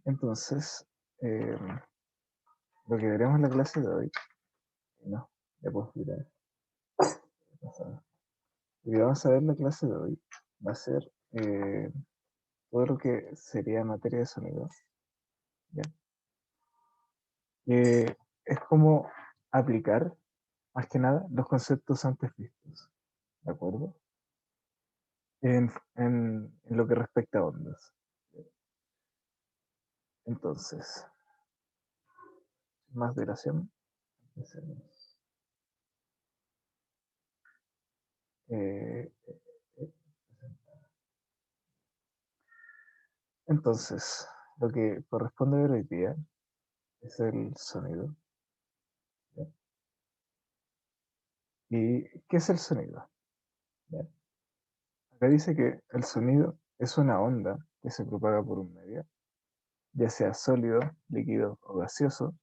Entonces, eh, lo que veremos en la clase de hoy, no, ya puedo explicar. Lo que vamos a ver en la clase de hoy va a ser todo lo que sería materia de sonido, ¿ya? Es como aplicar, más que nada, los conceptos antes vistos, ¿de acuerdo? En lo que respecta a ondas. Entonces, sin más dilación, empecemos. Eh, eh, entonces, lo que corresponde ver hoy día es el sonido, ¿ya? ¿Y qué es el sonido? ¿Ya? Acá dice que el sonido es una onda que se propaga por un medio, ya sea sólido, líquido o gaseoso,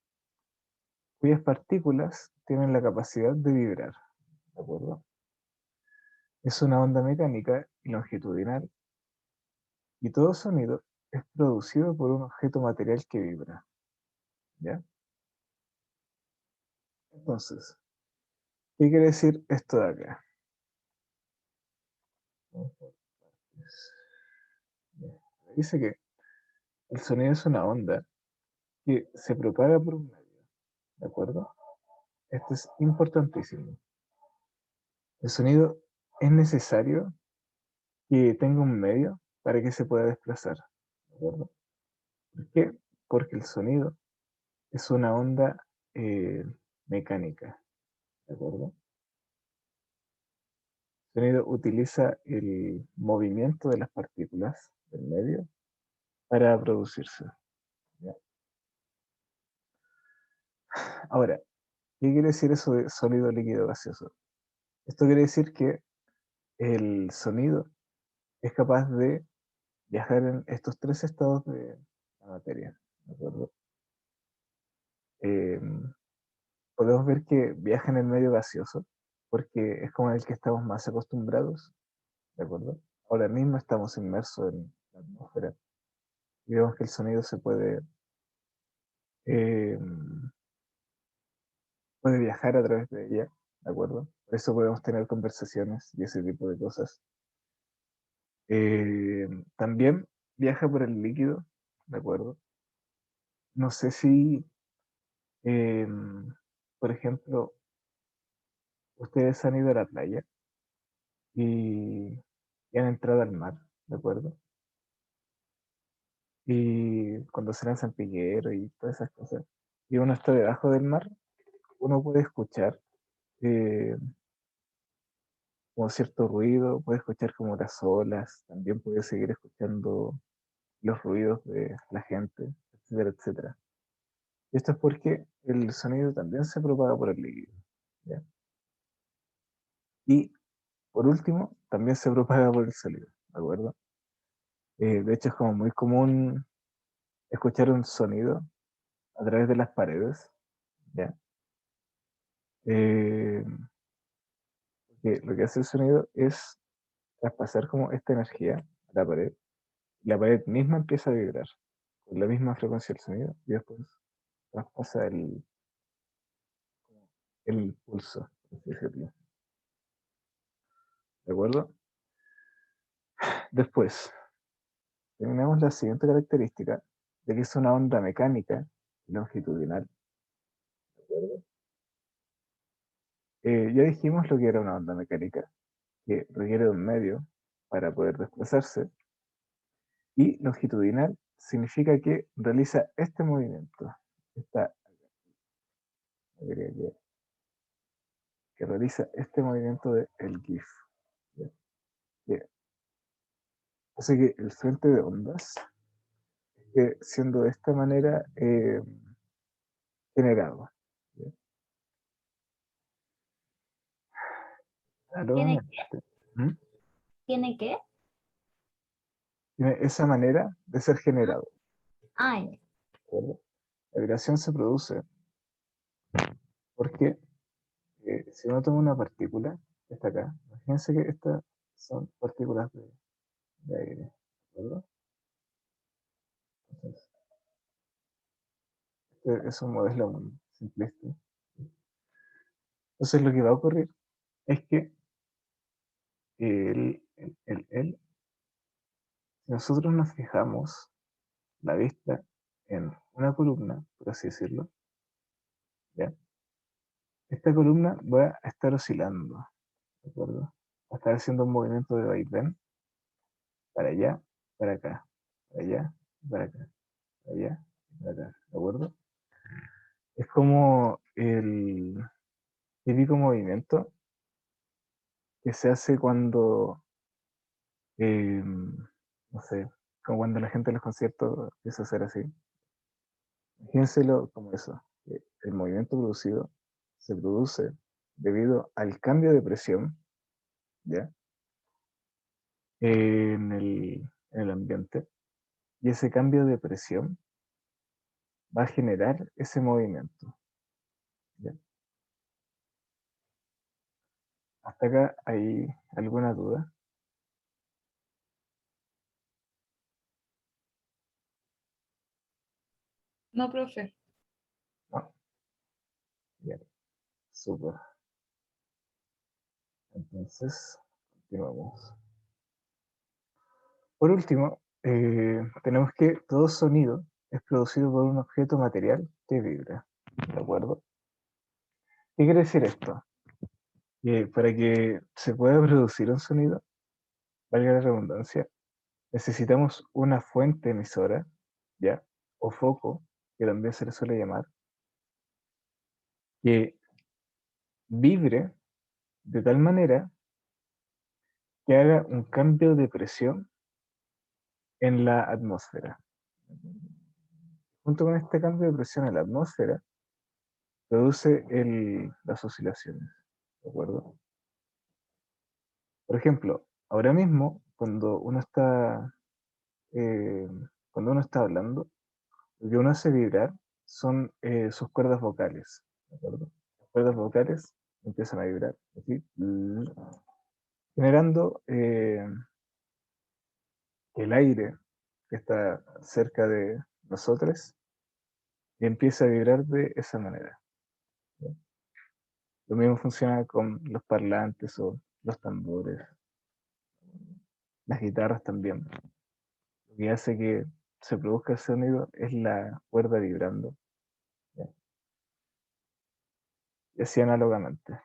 cuyas partículas tienen la capacidad de vibrar, ¿de acuerdo? Es una onda mecánica y longitudinal, y todo sonido es producido por un objeto material que vibra, ¿ya? Entonces, ¿qué quiere decir esto de acá? Dice que el sonido es una onda que se propaga por un medio, ¿de acuerdo? Esto es importantísimo. El sonido es necesario que tenga un medio para que se pueda desplazar, ¿de acuerdo? ¿Por qué? Porque el sonido es una onda eh, mecánica, ¿de acuerdo? El sonido utiliza el movimiento de las partículas del medio para producirse, ¿ya? Ahora, ¿qué quiere decir eso de sólido, líquido, gaseoso? Esto quiere decir que el sonido es capaz de viajar en estos tres estados de la materia, ¿de acuerdo? Eh, Podemos ver que viaja en el medio gaseoso, porque es como el que estamos más acostumbrados, ¿de acuerdo? Ahora mismo estamos inmersos en la atmósfera y vemos que el sonido eh, puede viajar a través de ella, ¿de acuerdo? Por eso podemos tener conversaciones y ese tipo de cosas. Eh, También viaja por el líquido, ¿de acuerdo? No sé si, eh, por ejemplo, ustedes han ido a la playa y han entrado al mar, ¿de acuerdo? Y cuando se lanzan piqueros y todas esas cosas, y uno está debajo del mar, uno puede escuchar eh, como cierto ruido, puede escuchar como las olas, también puede seguir escuchando los ruidos de la gente, etcétera, etcétera. Y esto es porque el sonido también se propaga por el líquido, ¿ya? Y por último, también se propaga por el sólido, ¿de acuerdo? De hecho, es como muy común escuchar un sonido a través de las paredes, ¿ya? Eh, que lo que hace el sonido es traspasar como esta energía a la pared. La pared misma empieza a vibrar con la misma frecuencia del sonido y después traspasa el pulso, por así decirlo. ¿De acuerdo? Después, tenemos la siguiente característica de que es una onda mecánica longitudinal. ¿De acuerdo? Ya dijimos lo que era una onda mecánica, que requiere de un medio para poder desplazarse, y longitudinal significa que realiza este movimiento, esta, que realiza este movimiento del GIF. ¿Ya? Que hace que el frente de ondas esté siendo de esta manera generado. ¿Ya? ¿Tiene qué? Nuevamente. ¿Mm? ¿Tiene qué? Tiene esa manera de ser Ajá. generado. Ay, ¿De acuerdo? La vibración se produce porque si uno toma una partícula, que está acá, imagínense que estas son partículas de aire. ¿De acuerdo? Entonces, Este es un modelo muy simplista. Entonces lo que va a ocurrir es que si nosotros nos fijamos la vista en una columna, por así decirlo, ¿ya? Esta columna va a estar oscilando, ¿de acuerdo? Va a estar haciendo un movimiento de vaivén para allá, para acá, para allá, para acá, para allá, para acá, ¿de acuerdo? Es como el típico movimiento que se hace cuando, no sé, como cuando la gente en los conciertos empieza a hacer así. Imagínenselo como eso. Que el movimiento producido se produce debido al cambio de presión, ¿ya? En el ambiente. Y ese cambio de presión va a generar ese movimiento, ¿ya? ¿Hasta acá hay alguna duda? No, profe. No. Bien, súper. Entonces, continuamos. Por último, tenemos que todo sonido es producido por un objeto material que vibra, ¿de acuerdo? ¿Qué quiere decir esto? Que para que se pueda producir un sonido, valga la redundancia, necesitamos una fuente emisora, ¿ya? O foco, que también se le suele llamar, que vibre de tal manera que haga un cambio de presión en la atmósfera. Junto con este cambio de presión en la atmósfera, produce las oscilaciones, ¿de acuerdo? Por ejemplo, ahora mismo, eh, cuando uno está hablando, lo que uno hace vibrar son sus cuerdas vocales, ¿de acuerdo? Las cuerdas vocales empiezan a vibrar, así, generando el aire que está cerca de nosotros y empieza a vibrar de esa manera, ¿ya? Lo mismo funciona con los parlantes o los tambores, las guitarras también. Lo que hace que se produzca el sonido es la cuerda vibrando, ¿ya? Y así análogamente.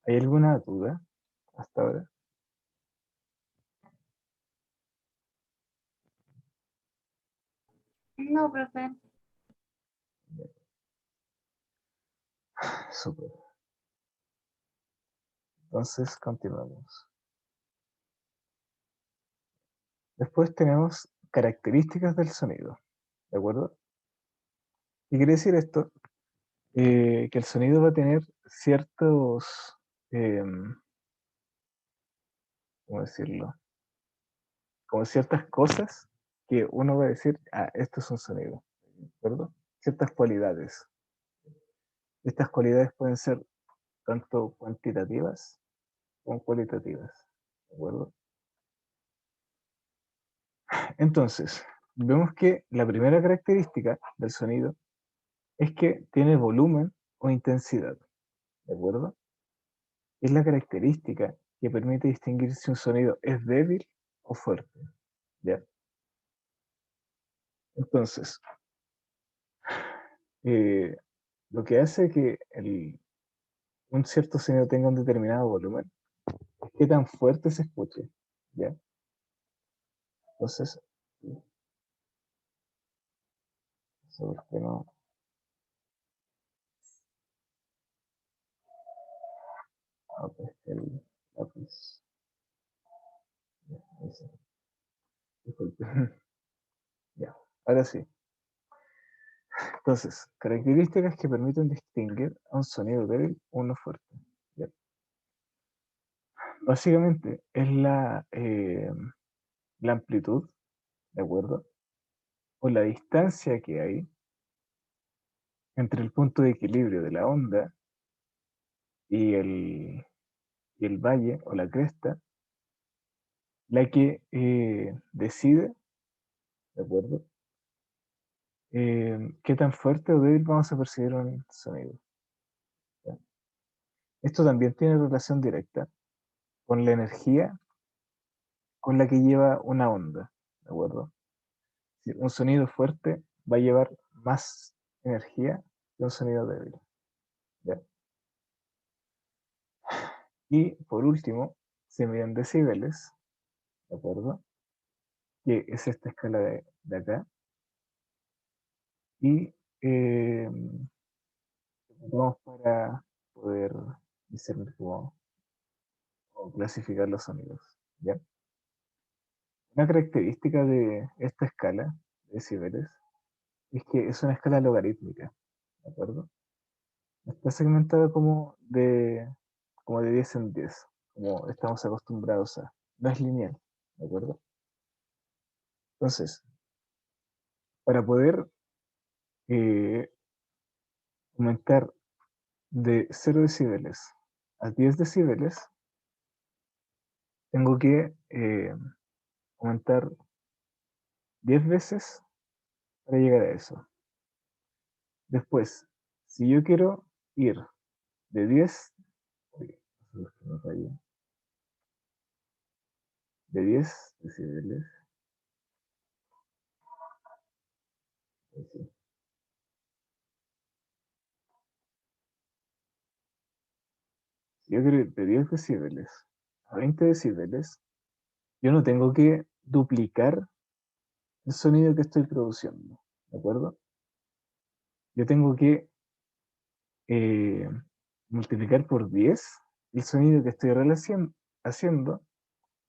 ¿Hay alguna duda hasta ahora? No, profe. Súper. Entonces continuamos. Después tenemos características del sonido, ¿de acuerdo? ¿Qué quiere decir esto? Que el sonido va a tener ciertos, em, ¿cómo decirlo? Como ciertas cosas que uno va a decir, ah, esto es un sonido, ¿de acuerdo? Ciertas cualidades. Estas cualidades pueden ser tanto cuantitativas como cualitativas, ¿de acuerdo? Entonces, vemos que la primera característica del sonido es que tiene volumen o intensidad, ¿de acuerdo? Es la característica que permite distinguir si un sonido es débil o fuerte, ¿ya? Entonces, eh, lo que hace que un cierto sonido tenga un determinado volumen es qué tan fuerte se escuche, ¿ya? Entonces, eso es que no... Ah, pues, el lápiz. Ya, ahí sí. Disculpe. Ya, ahora sí. Entonces, características que permiten distinguir a un sonido débil o uno fuerte. ¿Ya? Básicamente es la amplitud, ¿de acuerdo? O la distancia que hay entre el punto de equilibrio de la onda y el valle o la cresta, la que decide, ¿de acuerdo? qué tan fuerte o débil vamos a percibir un sonido. ¿Ya? Esto también tiene relación directa con la energía con la que lleva una onda, ¿de acuerdo? Si un sonido fuerte va a llevar más energía que un sonido débil. ¿Ya? Y por último, se miden decibeles, ¿de acuerdo? Que es esta escala de acá. Y vamos para poder discernir cómo o clasificar los sonidos. ¿Ya? Una característica de esta escala de decibeles es que es una escala logarítmica, ¿de acuerdo? Está segmentada como de 10 en 10, como estamos acostumbrados a. No es lineal, ¿de acuerdo? Entonces, para poder eh, aumentar de 0 decibeles a 10 decibeles, tengo que aumentar 10 veces para llegar a eso. Después, si yo quiero ir de 10, de 10 decibeles, si yo quiero ir de 10 decibeles a 20 decibeles, yo no tengo que duplicar el sonido que estoy produciendo, ¿de acuerdo? Yo tengo que eh, multiplicar por 10 el sonido que estoy haciendo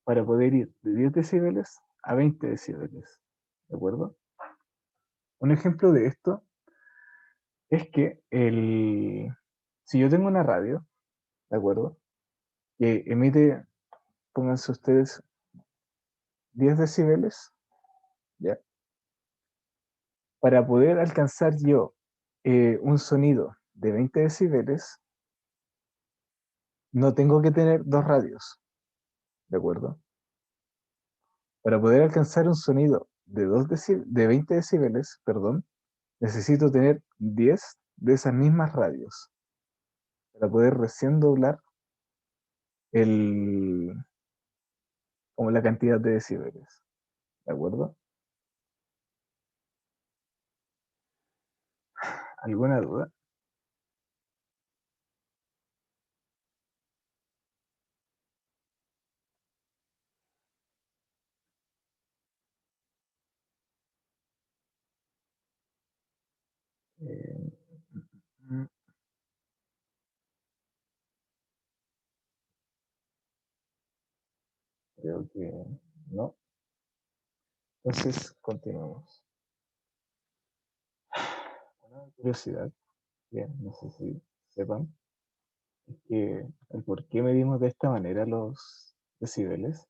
para poder ir de 10 decibeles a 20 decibeles, ¿de acuerdo? Un ejemplo de esto es que si yo tengo una radio, ¿de acuerdo? Que emite, pónganse ustedes, 10 decibeles, ¿ya? Para poder alcanzar yo un sonido de 20 decibeles, no tengo que tener dos radios, ¿de acuerdo? Para poder alcanzar un sonido de 20 decibeles, perdón, necesito tener 10 de esas mismas radios para poder recién doblar el, como la cantidad de decibeles, ¿de acuerdo? ¿Alguna duda? Eh, mm, Creo que no. Entonces, continuamos. Una curiosidad que no sé si sepan es que el por qué medimos de esta manera los decibeles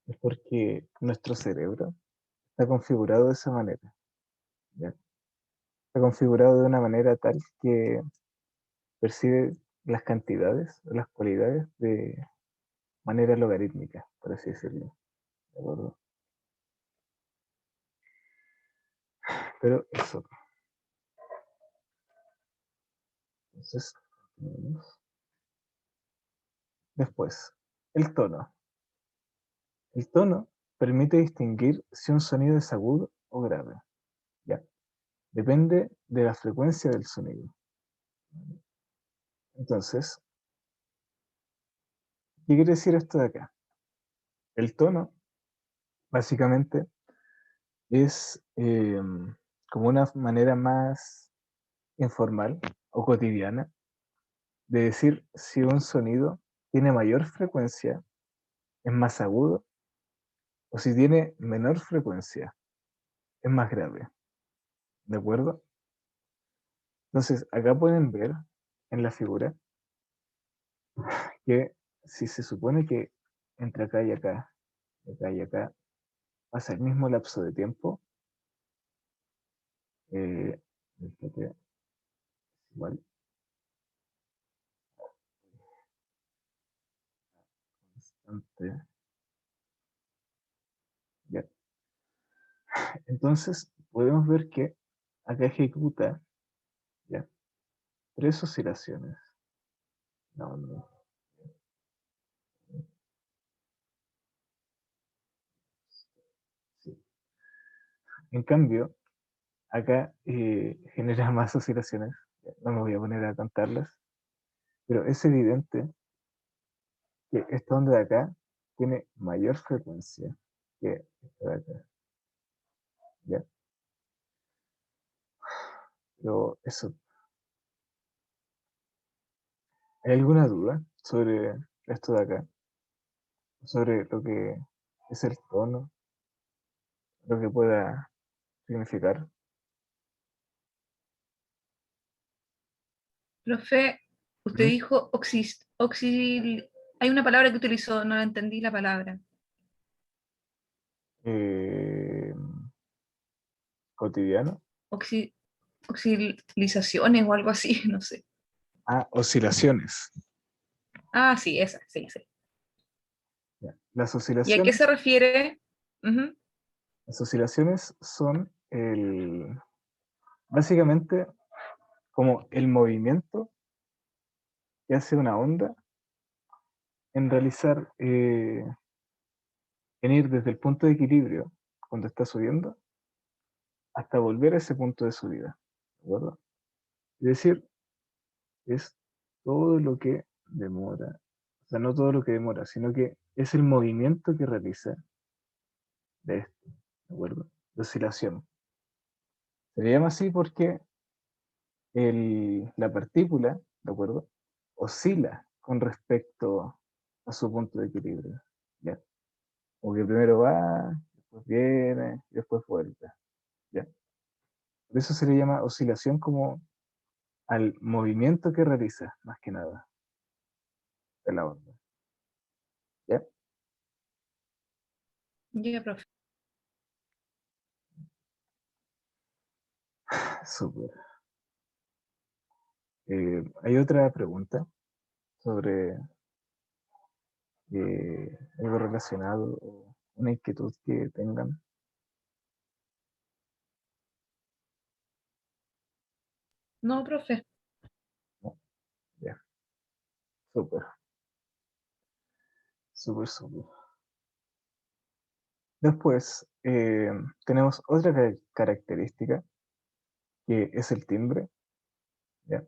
es porque nuestro cerebro está configurado de esa manera, ¿ya? Está configurado de una manera tal que percibe las cantidades o las cualidades de manera logarítmica, por así decirlo, ¿de acuerdo? Pero eso, entonces, continuemos. Después, el tono. El tono permite distinguir si un sonido es agudo o grave, ¿ya? Depende de la frecuencia del sonido. Entonces, ¿qué quiere decir esto de acá? El tono, básicamente, es como una manera más informal o cotidiana de decir si un sonido tiene mayor frecuencia, es más agudo, o si tiene menor frecuencia, es más grave. ¿De acuerdo? Entonces, acá pueden ver en la figura que si se supone que entre acá y acá, acá y acá, pasa el mismo lapso de tiempo, eh, espérate, igual, constante, ya. Entonces, podemos ver que acá ejecuta, ¿ya? 3 oscilaciones. No, no. Sí. En cambio, acá genera más oscilaciones. No me voy a poner a contarlas, pero es evidente que esta onda de acá tiene mayor frecuencia que esta de acá. ¿Ya? Pero eso, ¿hay alguna duda sobre esto de acá? Sobre lo que es el tono, lo que pueda significar. Profe, usted ¿Mm? dijo hay una palabra que utilizó, no la entendí la palabra. Eh, cotidiano. Oxi- Oxilizaciones o algo así, no sé. Ah, oscilaciones. Ah, sí, esa, sí, sí. Ya. Las ¿Y a qué se oscilaciones, refiere? Ujú. las oscilaciones son básicamente como el movimiento que hace una onda en realizar, en ir desde el punto de equilibrio cuando está subiendo hasta volver a ese punto de subida. ¿De acuerdo? Es decir, es todo lo que demora, o sea, no todo lo que demora, sino que es el movimiento que realiza de esto, ¿de acuerdo? De oscilación. Se le llama así porque la partícula, ¿de acuerdo? Oscila con respecto a su punto de equilibrio, ¿ya? Como que primero va, después viene, y después vuelve, ¿ya? Por eso se le llama oscilación como al movimiento que realiza, más que nada, de la onda, ¿ya? Ya, profe. Súper. Hay otra pregunta sobre algo relacionado o una inquietud que tengan. No, profe. ¿No? Ya, súper, súper, súper. Después tenemos otra característica que es el timbre, ¿ya?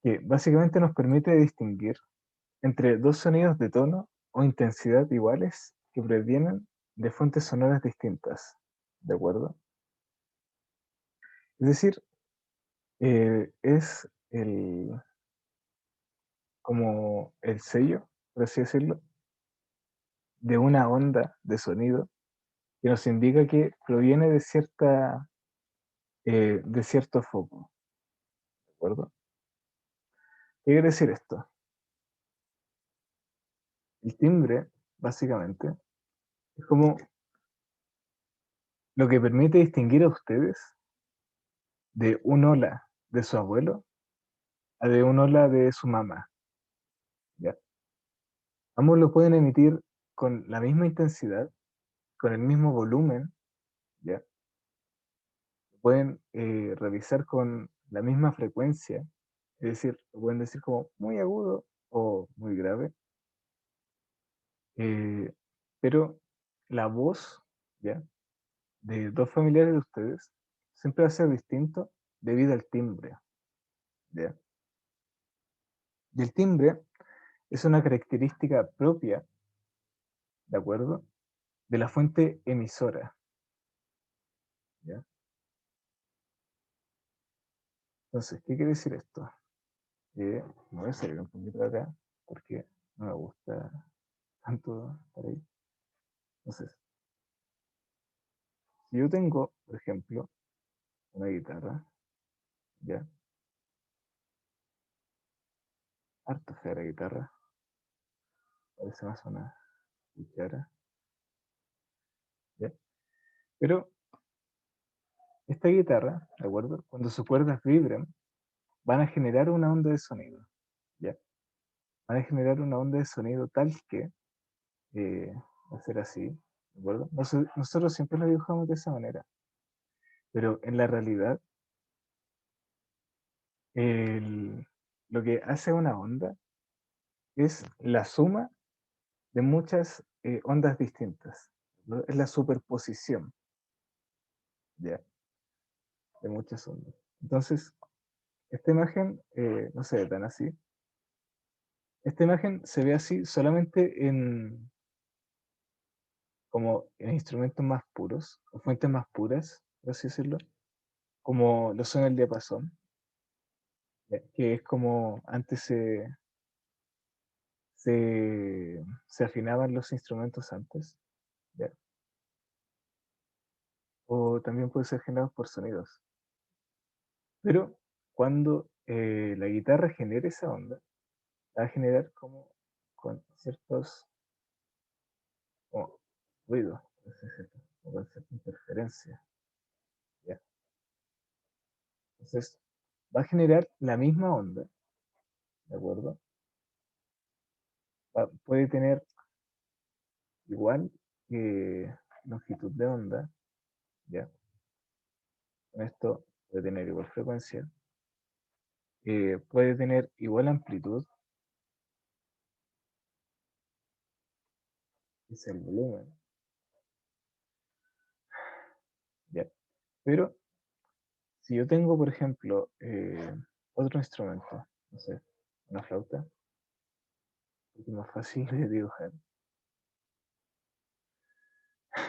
Que básicamente nos permite distinguir entre dos sonidos de tono o intensidad iguales que provienen de fuentes sonoras distintas, ¿de acuerdo? Es decir, es como el sello, por así decirlo, de una onda de sonido que nos indica que proviene de cierto foco, ¿de acuerdo? ¿Qué quiere decir esto? El timbre, básicamente, es como lo que permite distinguir a ustedes de un hola de su abuelo a de un hola de su mamá, ¿ya? Ambos lo pueden emitir con la misma intensidad, con el mismo volumen, ¿ya? Lo pueden realizar con la misma frecuencia, es decir, lo pueden decir como muy agudo o muy grave, eh, pero la voz, ¿ya? De dos familiares de ustedes siempre va a ser distinto debido al timbre, ¿ya? Y el timbre es una característica propia, ¿de acuerdo? De la fuente emisora, ¿ya? Entonces, ¿qué quiere decir esto? Me voy a salir un poquito de acá porque no me gusta tanto estar ahí. Entonces, si yo tengo, por ejemplo, una guitarra, ¿ya? Harto fea la guitarra, parece más una cuchara, ¿ya? Pero esta guitarra, ¿de acuerdo? Cuando sus cuerdas vibran, van a generar una onda de sonido, ¿ya? Van a generar una onda de sonido tal que va a ser así, ¿de acuerdo? Nosotros siempre lo dibujamos de esa manera, pero en la realidad lo que hace una onda es la suma de muchas ondas distintas, ¿no? Es la superposición, ¿ya? De muchas ondas. Entonces, esta imagen no se ve tan así. Esta imagen se ve así solamente como en instrumentos más puros, o fuentes más puras, por así decirlo, como lo son el diapasón, ¿ya? Que es como antes se afinaban los instrumentos antes, ¿ya? O también puede ser generado por sonidos. Pero cuando la guitarra genere esa onda, va a generar como con ciertos como, ruidos, por así decirlo, o con cierta interferencia, ¿ya? Entonces, va a generar la misma onda, ¿de acuerdo? Puede tener igual longitud de onda, ¿ya? Con esto puede tener igual frecuencia, puede tener igual amplitud, que es el volumen, ¿ya? Pero si yo tengo, por ejemplo, otro instrumento, no sé, una flauta, es más fácil de dibujar,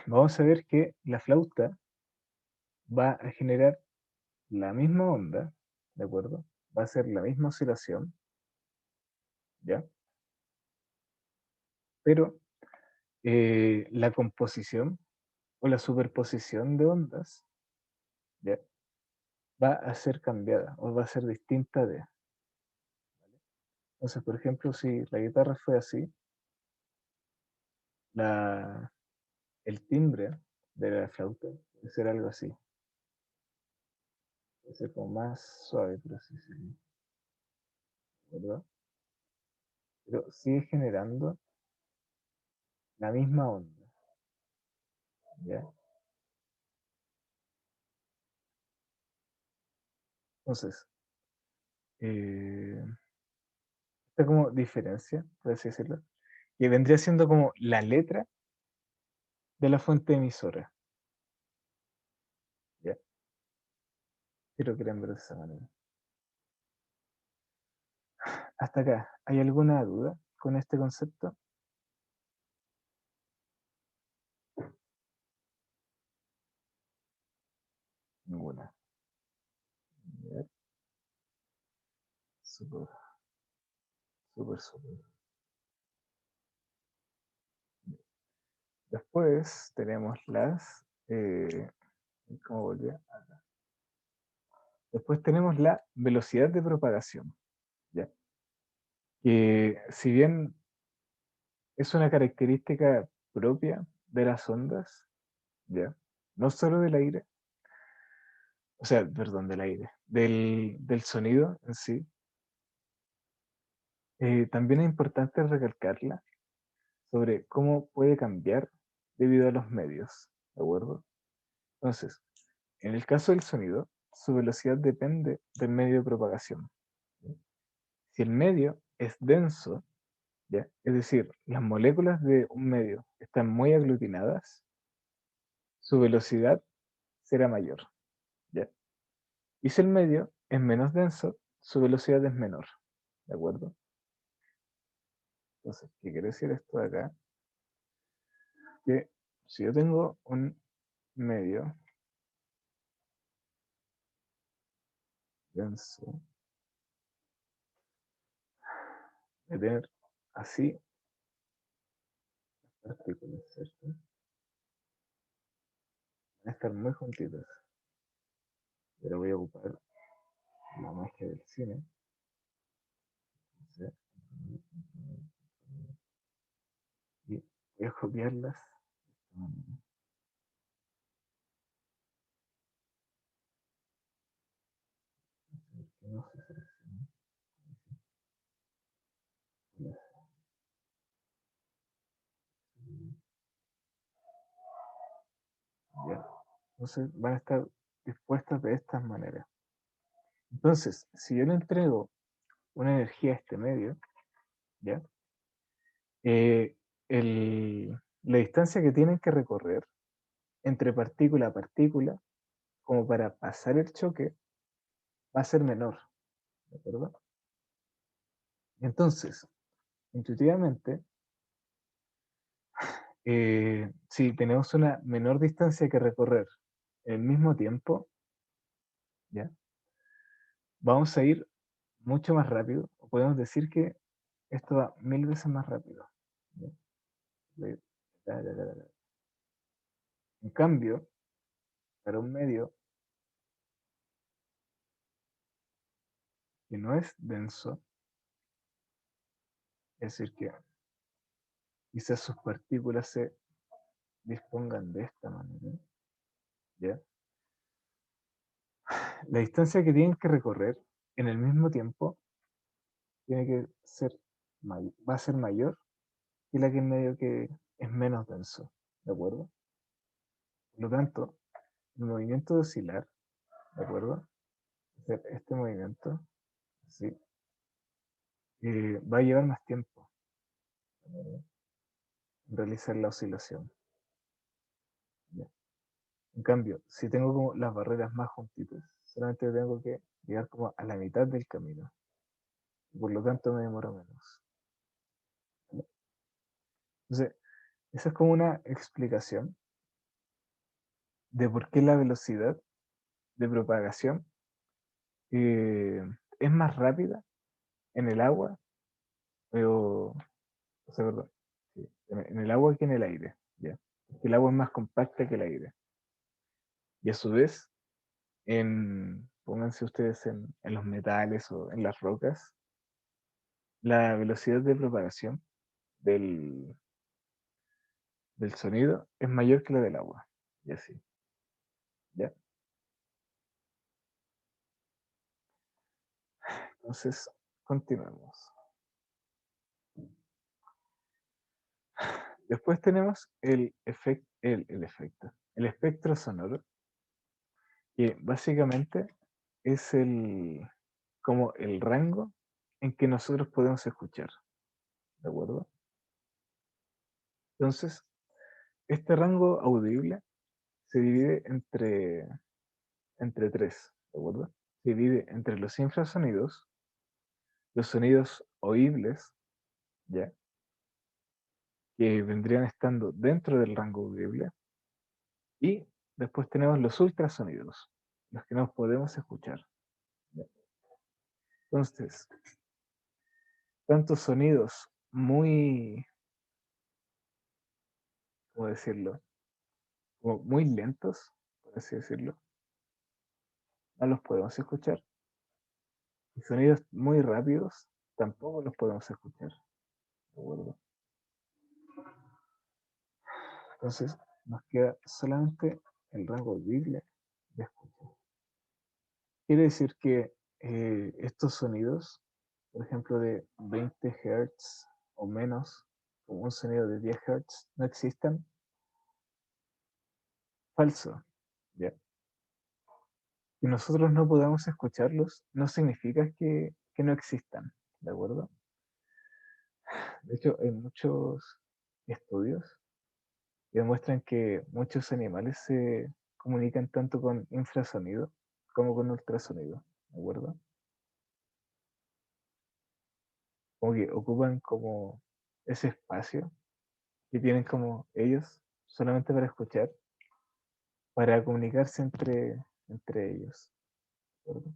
vamos a ver que la flauta va a generar la misma onda, ¿de acuerdo? Va a ser la misma oscilación, ¿ya? Pero la composición o la superposición de ondas, ¿ya? Va a ser cambiada o va a ser distinta de. Entonces, por ejemplo, si la guitarra fue así, la, el timbre de la flauta puede ser algo así, puede ser como más suave, por así decirlo, ¿verdad? Pero sigue generando la misma onda, ¿ya? Entonces, eh, esta como diferencia, por así decirlo, que vendría siendo como la letra de la fuente emisora, ¿ya? Quiero que ver de esa manera. Hasta acá, ¿hay alguna duda con este concepto? Ninguna. Ya, súper, súper, súper. Después tenemos las... ¿cómo volvía? Acá. Después tenemos la velocidad de propagación, ¿ya? Que si bien es una característica propia de las ondas, ¿ya? No solo del aire, o sea, perdón, del aire, del sonido en sí, también es importante recalcarla sobre cómo puede cambiar debido a los medios, ¿de acuerdo? Entonces, en el caso del sonido, su velocidad depende del medio de propagación, ¿ya? Si el medio es denso, ¿ya? Es decir, las moléculas de un medio están muy aglutinadas, su velocidad será mayor, ¿ya? Y si el medio es menos denso, su velocidad es menor, ¿de acuerdo? Entonces, ¿qué quiere decir esto de acá? Que si yo tengo un medio denso, de tener así partículas, ¿cierto? Van a estar muy juntitas. Pero voy a ocupar la magia del cine. ¿Sí? Y voy a copiarlas. No se selecciona. Ya. Entonces van a estar dispuestas de estas maneras. Entonces, si yo le entrego una energía a este medio, ¿ya? Eh, la distancia que tienen que recorrer entre partícula a partícula, como para pasar el choque, va a ser menor, ¿de acuerdo? Entonces, intuitivamente, si tenemos una menor distancia que recorrer en el mismo tiempo, ¿ya? Vamos a ir mucho más rápido, o podemos decir que esto va 1000 veces más rápido, ¿ya? En cambio, para un medio que no es denso, es decir, que quizás sus partículas se dispongan de esta manera, ¿ya? La distancia que tienen que recorrer en el mismo tiempo tiene que ser va a ser mayor que la que en medio que es menos denso, ¿de acuerdo? Por lo tanto, el movimiento de oscilar, ¿de acuerdo? Hacer este movimiento, ¿sí? Va a llevar más tiempo, ¿verdad? Realizar la oscilación, ¿ya? En cambio, si tengo como las barreras más juntitas, solamente tengo que llegar como a la mitad del camino, y por lo tanto me demoro menos, ¿vale? Entonces, esa es como una explicación de por qué la velocidad de propagación eh, es más rápida en el agua, o sea, perdón, sí, en el agua que en el aire, ¿ya? Porque el agua es más compacta que el aire. Y a su vez, pónganse ustedes en los metales o en las rocas, la velocidad de propagación del, del sonido es mayor que la del agua. Y así, ¿ya? Entonces, continuemos. Después tenemos el espectro sonoro, que básicamente es como el rango en que nosotros podemos escuchar, ¿de acuerdo? Entonces, este rango audible se divide entre tres, ¿de acuerdo? Se divide entre los infrasonidos, los sonidos oíbles, ¿ya? Que vendrían estando dentro del rango audible, y después tenemos los ultrasonidos, los que no podemos escuchar, ¿ya? Entonces, tantos sonidos muy, ¿cómo decirlo? Como muy lentos, por así decirlo, no los podemos escuchar. Y sonidos muy rápidos tampoco los podemos escuchar, ¿de acuerdo? Entonces, nos queda solamente el rango audible de escucha. Quiere decir que estos sonidos, por ejemplo, de 20 Hz o menos, o un sonido de 10 Hz, no existan. Falso, ¿ya? Que nosotros no podamos escucharlos no significa que no existan, ¿de acuerdo? De hecho, hay muchos estudios que demuestran que muchos animales se comunican tanto con infrasonido como con ultrasonido, ¿de acuerdo? Como que ocupan como ese espacio que tienen como ellos solamente para escuchar, para comunicarse entre ellos, ¿de acuerdo?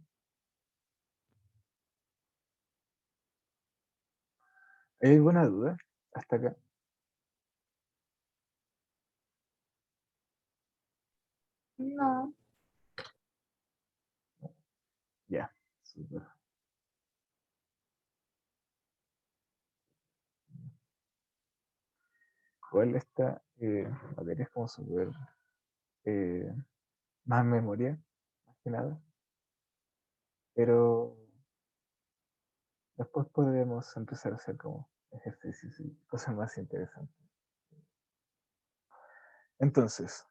¿Hay alguna duda hasta acá? No, Ya, súper. Igual esta materia es como súper eh, más memoria, más que nada, pero después podremos empezar a hacer como ejercicios y cosas más interesantes. Entonces,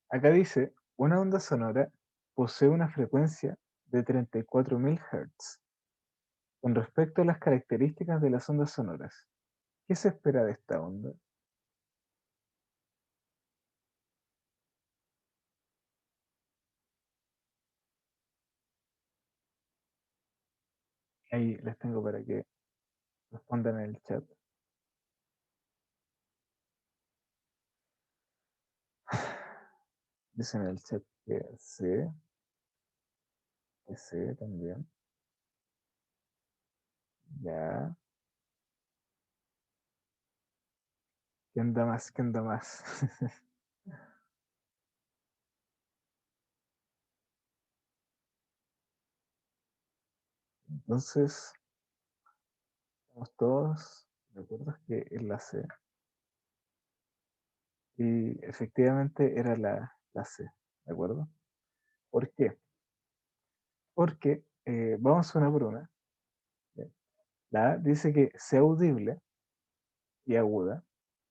acá dice, una onda sonora posee una frecuencia de 34.000 Hz. Con respecto a las características de las ondas sonoras, ¿qué se espera de esta onda? Ahí les tengo para que respondan en el chat. Dicen en el chat que sí también. Ya. ¿Quién da más? ¿Quién da más? Entonces, estamos todos de acuerdo que es la C. Y efectivamente era la C, ¿de acuerdo? ¿Por qué? Porque vamos una por una. ¿Ya? La A dice que sea audible y aguda.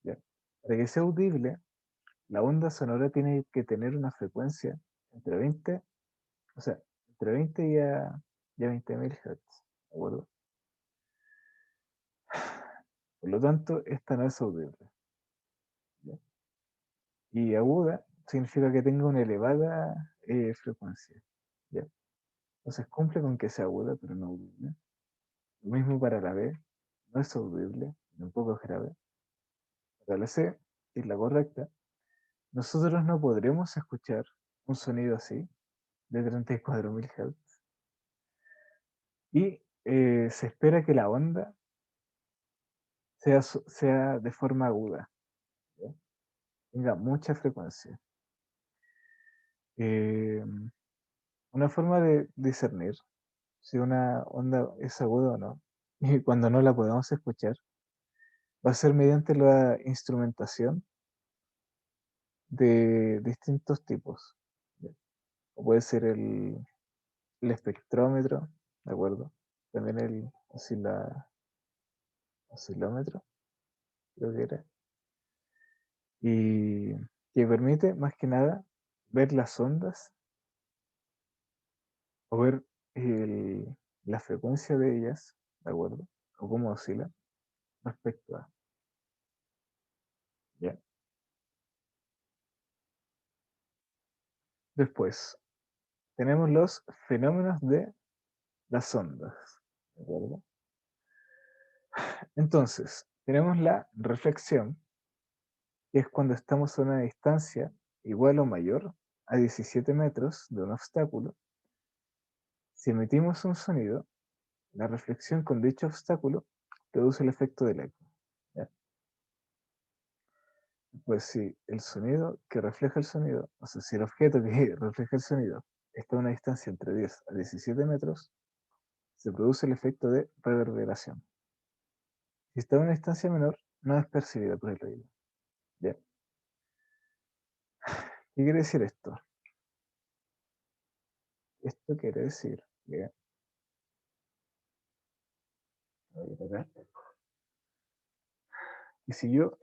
¿Ya? Para que sea audible, la onda sonora tiene que tener una frecuencia entre 20, o sea, entre 20 y a 20.000 Hz, ¿de acuerdo? Por lo tanto, esta no es audible. ¿Ya? Y aguda significa que tenga una elevada frecuencia. ¿Ya? Entonces cumple con que sea aguda, pero no audible. Lo mismo para la B, no es audible, tampoco es grave. Para la C, que es la correcta, nosotros no podremos escuchar un sonido así, de 34.000 Hz. Y se espera que la onda sea de forma aguda, ¿ya? Tenga mucha frecuencia. Eh, una forma de discernir si una onda es aguda o no, y cuando no la podemos escuchar, va a ser mediante la instrumentación de distintos tipos. ¿Ya? O puede ser el espectrómetro, ¿de acuerdo? También el oscilómetro, creo que era. Y que permite, más que nada, ver las ondas o ver el- la frecuencia de ellas, ¿de acuerdo? O cómo oscilan respecto a, ¿ya? Después, tenemos los fenómenos de las ondas, ¿de acuerdo? Entonces, tenemos la reflexión, que es cuando estamos a una distancia igual o mayor a 17 metros de un obstáculo. Si emitimos un sonido, la reflexión con dicho obstáculo produce el efecto del eco. ¿Ya? Pues si el sonido que refleja el sonido, o sea, si el objeto que refleja el sonido está a una distancia entre 10 a 17 metros, se produce el efecto de reverberación. Si está a una distancia menor, no es percibida por el oído. ¿Ya? ¿Qué quiere decir esto? Esto quiere decir que, a ver acá, y si yo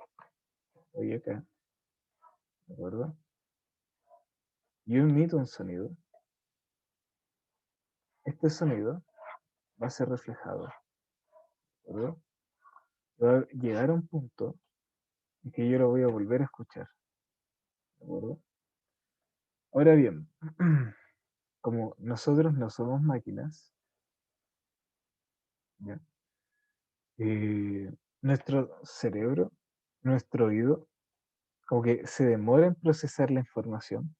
voy acá, ¿de acuerdo? Yo emito un sonido, este sonido va a ser reflejado, ¿de acuerdo? Va a llegar a un punto en que yo lo voy a volver a escuchar, ¿de acuerdo? Ahora bien, como nosotros no somos máquinas, ¿ya? Nuestro cerebro, nuestro oído, como que se demora en procesar la información,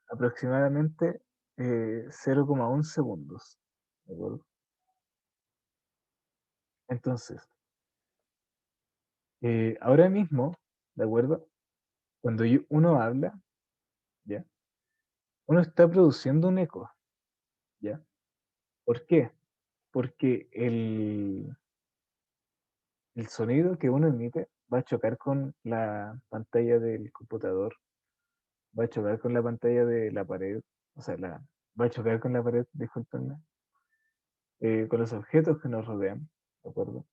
aproximadamente 0,1 segundos, ¿de acuerdo? Entonces, ahora mismo, ¿de acuerdo? Cuando uno habla, ¿ya? Uno está produciendo un eco, ¿ya? ¿Por qué? Porque el sonido que uno emite va a chocar con la pantalla del computador, va a chocar con la pantalla de la pared, o sea, va a chocar con la pared, discúlpenme, con los objetos que nos rodean, ¿de acuerdo?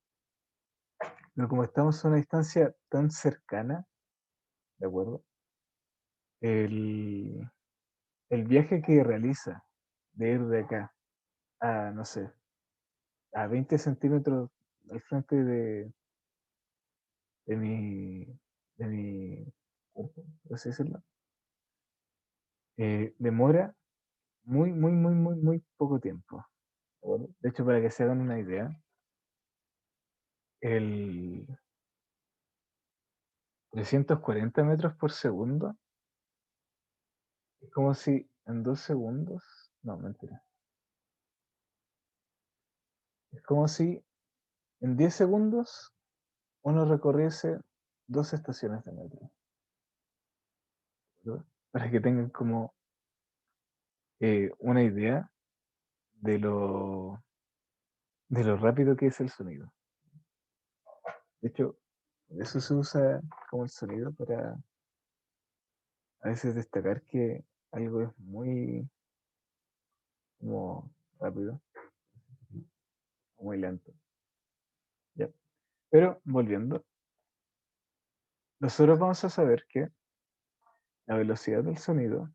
Pero como estamos a una distancia tan cercana, ¿de acuerdo? El, el viaje que realiza de ir de acá a, no sé, a 20 centímetros al frente de mi, de mi cuerpo, por así decirlo, demora muy poco tiempo. ¿De acuerdo? De hecho, para que se hagan una idea, el 340 metros por segundo es como si en 2 segundos, no, mentira, es como si en 10 segundos uno recorriese 2 estaciones de metro, ¿verdad? Para que tengan como una idea de lo rápido que es el sonido. De hecho, eso se usa como el sonido para a veces destacar que algo es muy como rápido, muy lento. ¿Ya? Pero volviendo, nosotros vamos a saber que la velocidad del sonido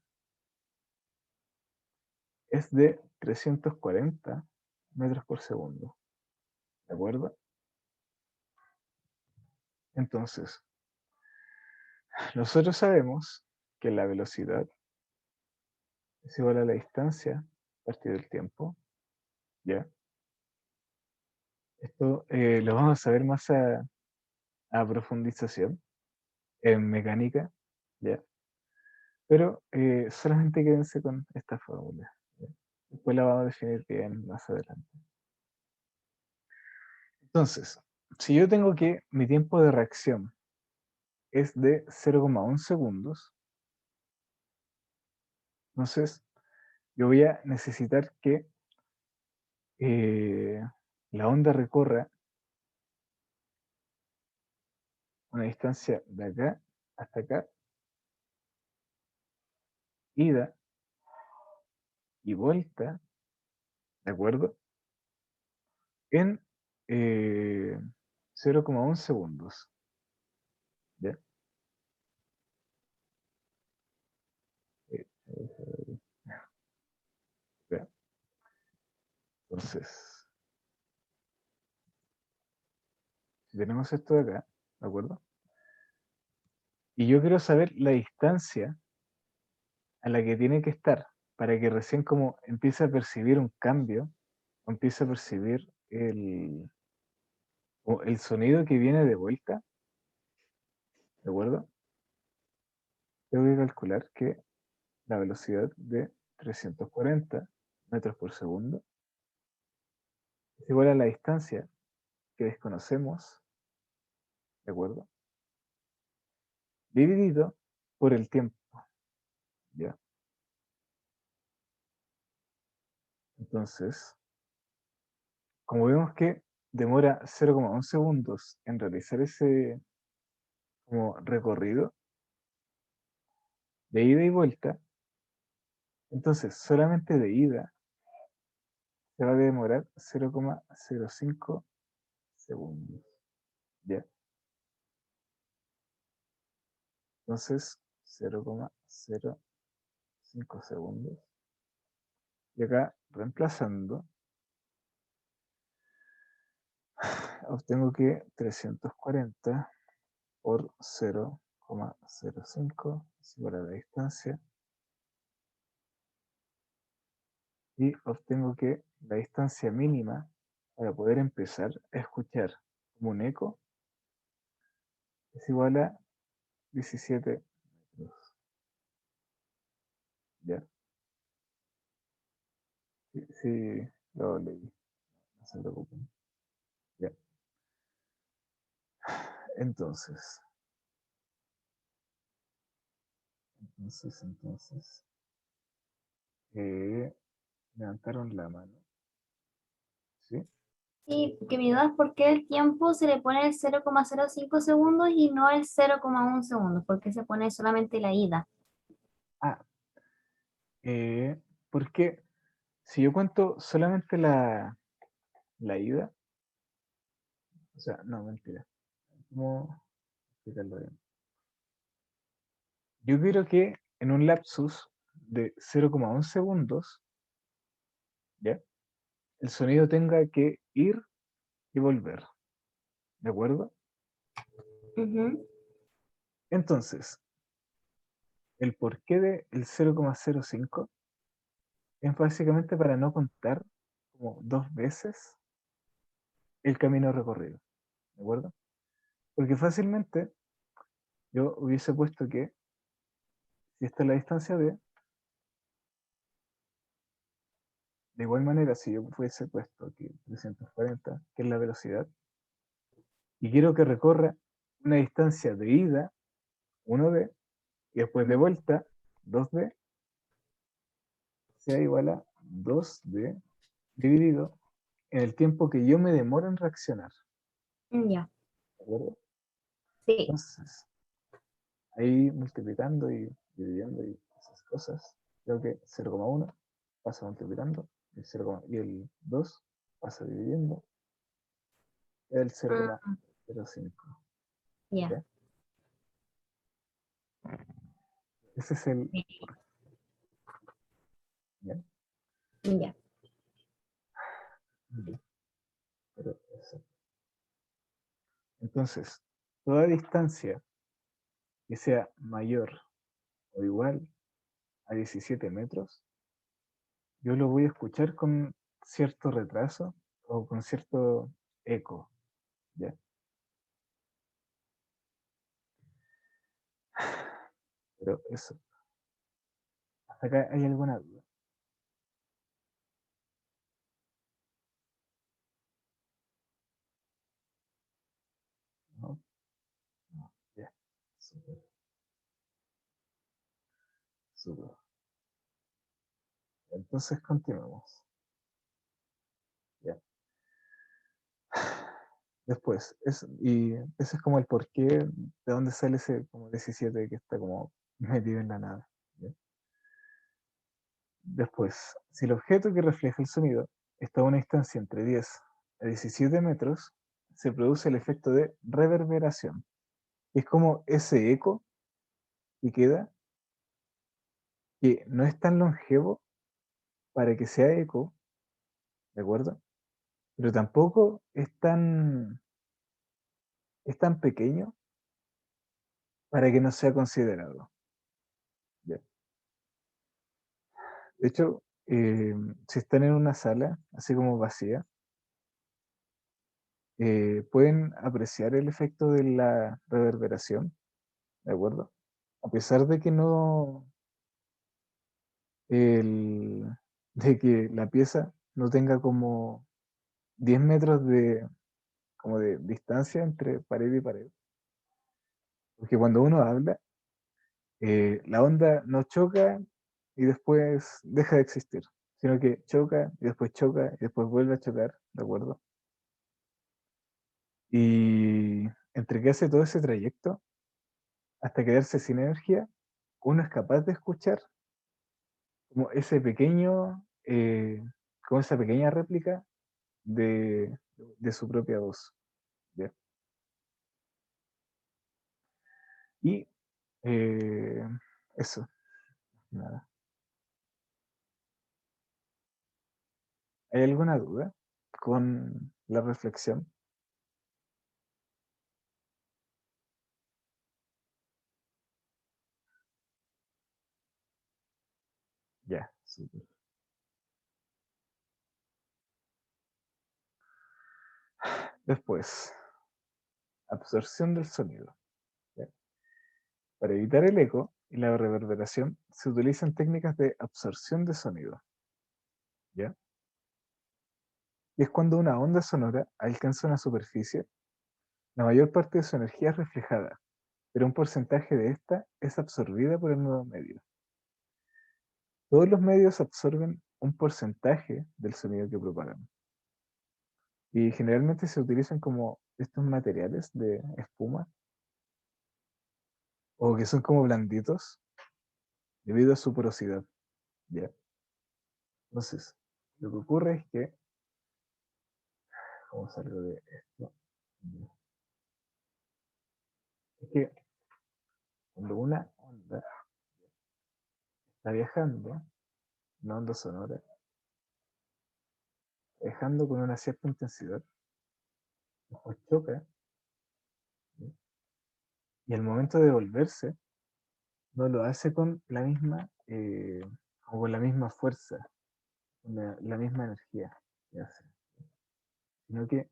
es de 340 metros por segundo. ¿De acuerdo? Entonces, nosotros sabemos que la velocidad es igual a la distancia a partir del tiempo. ¿Ya? Esto lo vamos a ver más a profundización en mecánica. ¿Ya? Pero solamente quédense con esta fórmula. ¿Ya? Después la vamos a definir bien más adelante. Entonces, si yo tengo que mi tiempo de reacción es de 0,1 segundos, entonces yo voy a necesitar que eh, la onda recorra una distancia de acá hasta acá, ida y vuelta, ¿de acuerdo? En 0,1 segundos. ¿Ya? ¿Ya? Entonces, si tenemos esto de acá, ¿de acuerdo? Y yo quiero saber la distancia a la que tiene que estar para que recién como empiece a percibir un cambio, o empiece a percibir el sonido que viene de vuelta, ¿de acuerdo? Tengo que calcular que la velocidad de 340 metros por segundo es igual a la distancia que desconocemos, ¿de acuerdo? Dividido por el tiempo, ¿ya? Entonces, como vemos que demora 0,1 segundos en realizar ese como recorrido de ida y vuelta, entonces solamente de ida se va a demorar 0,05 segundos, ¿ya? Entonces, 0,05 segundos. Y acá, reemplazando, obtengo que 340 por 0,05 es igual a la distancia. Y obtengo que la distancia mínima para poder empezar a escuchar como un eco es igual a 17 metros. ¿Ya? Sí, sí, lo leí, no se preocupen. ¿Ya? Entonces, entonces, eh, levantaron la mano, ¿sí? Sí, que mi duda es por qué el tiempo se le pone el 0,05 segundos y no el 0,1 segundos, porque se pone solamente la ida. Ah, porque si yo cuento solamente la ida, o sea, no, mentira. ¿Cómo explicarlo bien? Yo quiero que en un lapsus de 0,1 segundos ¿ya? El sonido tenga que ir y volver, ¿de acuerdo? Ujú. Entonces, el porqué del 0,05 es básicamente para no contar como dos veces el camino recorrido, ¿de acuerdo? Porque fácilmente yo hubiese puesto que si esta es la distancia de igual manera, si yo hubiese puesto aquí 340, que es la velocidad, y quiero que recorra una distancia de ida, 1d, y después de vuelta, 2d, sea igual a 2d dividido en el tiempo que yo me demoro en reaccionar, Ya, ¿de acuerdo? sí. Entonces, ahí multiplicando y dividiendo y esas cosas, creo que 0,1 pasa multiplicando y, y el 2 pasa dividiendo el Mm, 0,05. ya, ¿Ya? Ese es el... sí, ¿Ya? ya. Pero eso. Entonces, toda distancia que sea mayor o igual a 17 metros, yo lo voy a escuchar con cierto retraso o con cierto eco. ¿Ya? Pero eso, hasta acá hay alguna duda. ¿No? No, ya. Súper, súper. Entonces continuamos. Ya. Después, y ese es como el porqué de dónde sale ese como 17 que está como metido en la nada. ¿Ya? Después, si el objeto que refleja el sonido está a una distancia entre 10 a 17 metros, se produce el efecto de reverberación. Es como ese eco que queda, que no es tan longevo para que sea eco, ¿de acuerdo? Pero tampoco es tan pequeño para que no sea considerado. ¿Ya? De hecho, si están en una sala, así como vacía, pueden apreciar el efecto de la reverberación, ¿de acuerdo? A pesar de que no, el- de que la pieza no tenga como 10 metros como de distancia entre pared y pared. Porque cuando uno habla, la onda no choca y después deja de existir, sino que choca y después vuelve a chocar, ¿de acuerdo? Y entre que hace todo ese trayecto, hasta quedarse sin energía, uno es capaz de escuchar como ese pequeño, como esa pequeña réplica de su propia voz. ¿Ya? Y eh, eso, nada. ¿Hay alguna duda con la reflexión? Ya, súper. Después, absorción del sonido. ¿Ya? Para evitar el eco y la reverberación, se utilizan técnicas de absorción de sonido. ¿Ya? Y es cuando una onda sonora alcanza una superficie, la mayor parte de su energía es reflejada, pero un porcentaje de esta es absorbida por el nuevo medio. Todos los medios absorben un porcentaje del sonido que propagan. Y generalmente se utilizan como estos materiales de espuma, o que son como blanditos, debido a su porosidad. ¿Ya? Entonces, lo que ocurre es que, ¿cómo salgo de esto? Es que cuando una onda está viajando, una onda sonora, viajando con una cierta intensidad, después choca, ¿sí? Y al momento de devolverse, no lo hace con la misma, o con la misma fuerza, con la misma energía que hace, sino que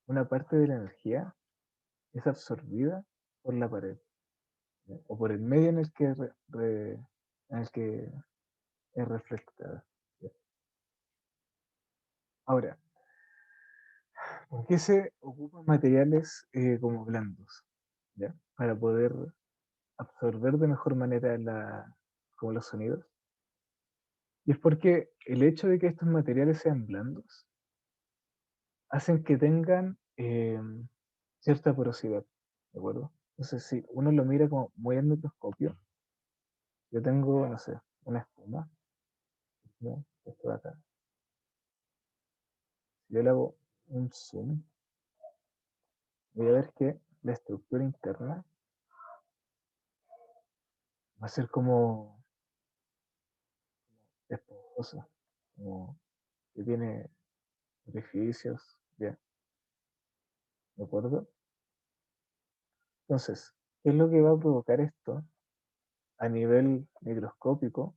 una parte de la energía es absorbida por la pared, ¿ya? O por el medio en el que, en el que es reflectada, ¿ya? Ahora, ¿por qué se ocupan materiales como blandos? ¿Ya? Para poder absorber de mejor manera como los sonidos. Y es porque el hecho de que estos materiales sean blandos hacen que tengan cierta porosidad, ¿de acuerdo? Entonces, si uno lo mira como muy al microscopio, yo tengo, no sé, una espuma, ¿no? Esto de acá. Si yo le hago un zoom, voy a ver que la estructura interna va a ser como esponjosa, como que tiene orificios, ¿ya? ¿De acuerdo? Entonces, ¿qué es lo que va a provocar esto a nivel microscópico?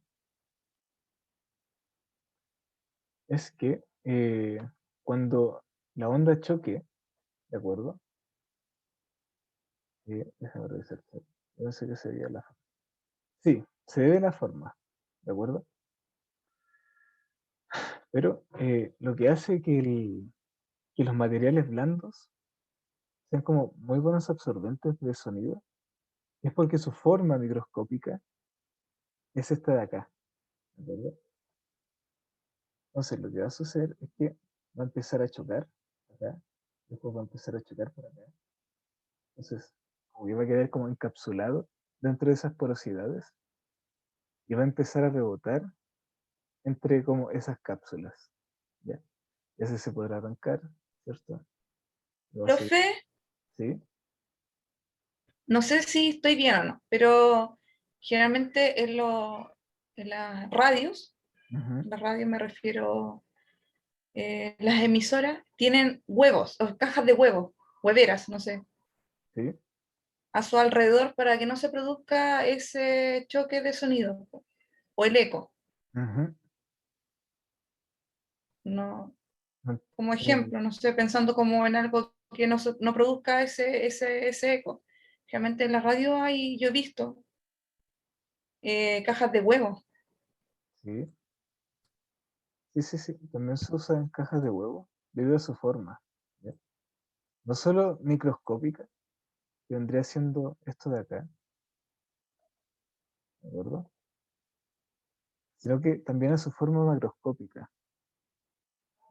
Es que cuando la onda choque, ¿de acuerdo? Déjame revisar. Yo pensé que sería la forma. Sí, se ve la forma, ¿de acuerdo? Pero lo que hace que los materiales blandos sean como muy buenos absorbentes de sonido es porque su forma microscópica es esta de acá, ¿de acuerdo? Entonces lo que va a suceder es que va a empezar a chocar acá, después va a empezar a chocar por acá. Entonces, como que va a quedar como encapsulado dentro de esas porosidades y va a empezar a rebotar entre como esas cápsulas. ¿Ya? Y así se podrá arrancar, ¿cierto? Luego sí, Profe, ¿sí? no sé si estoy bien o no, pero generalmente en Ujú, las radios me refiero, las emisoras tienen huevos, o cajas de huevos, hueveras, no sé, sí, a su alrededor para que no se produzca ese choque de sonido o el eco. ujú. No, No, como eh, ejemplo, no sé, pensando como en algo que no produzca ese eco. Realmente en la radio hay, yo he visto cajas de huevos. sí, sí, sí, sí, también se usa en cajas de huevo debido a su forma. ¿Ya? No solo microscópica, que vendría siendo esto de acá, ¿de acuerdo? Sino que también a su forma macroscópica,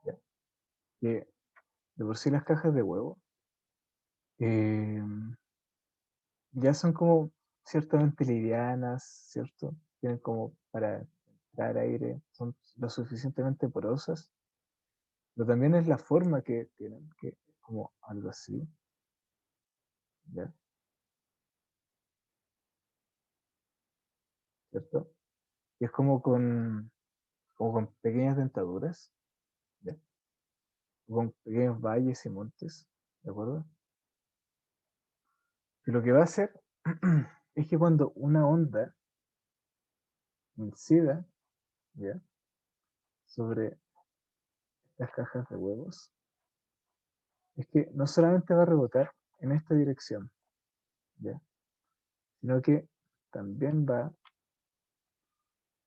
¿ya? Que de por sí las cajas de huevo eh, ya son como ciertamente livianas, ¿cierto? Tienen como para entrar aire, son lo suficientemente porosas, pero también es la forma que tienen, que es como algo así, ¿ya? ¿Cierto? Y es como con pequeñas dentaduras, ¿ya? Con pequeños valles y montes, ¿de acuerdo? Y lo que va a hacer es que cuando una onda incida, ¿ya? Sobre las cajas de huevos, es que no solamente va a rebotar en esta dirección, ¿ya? Sino que también va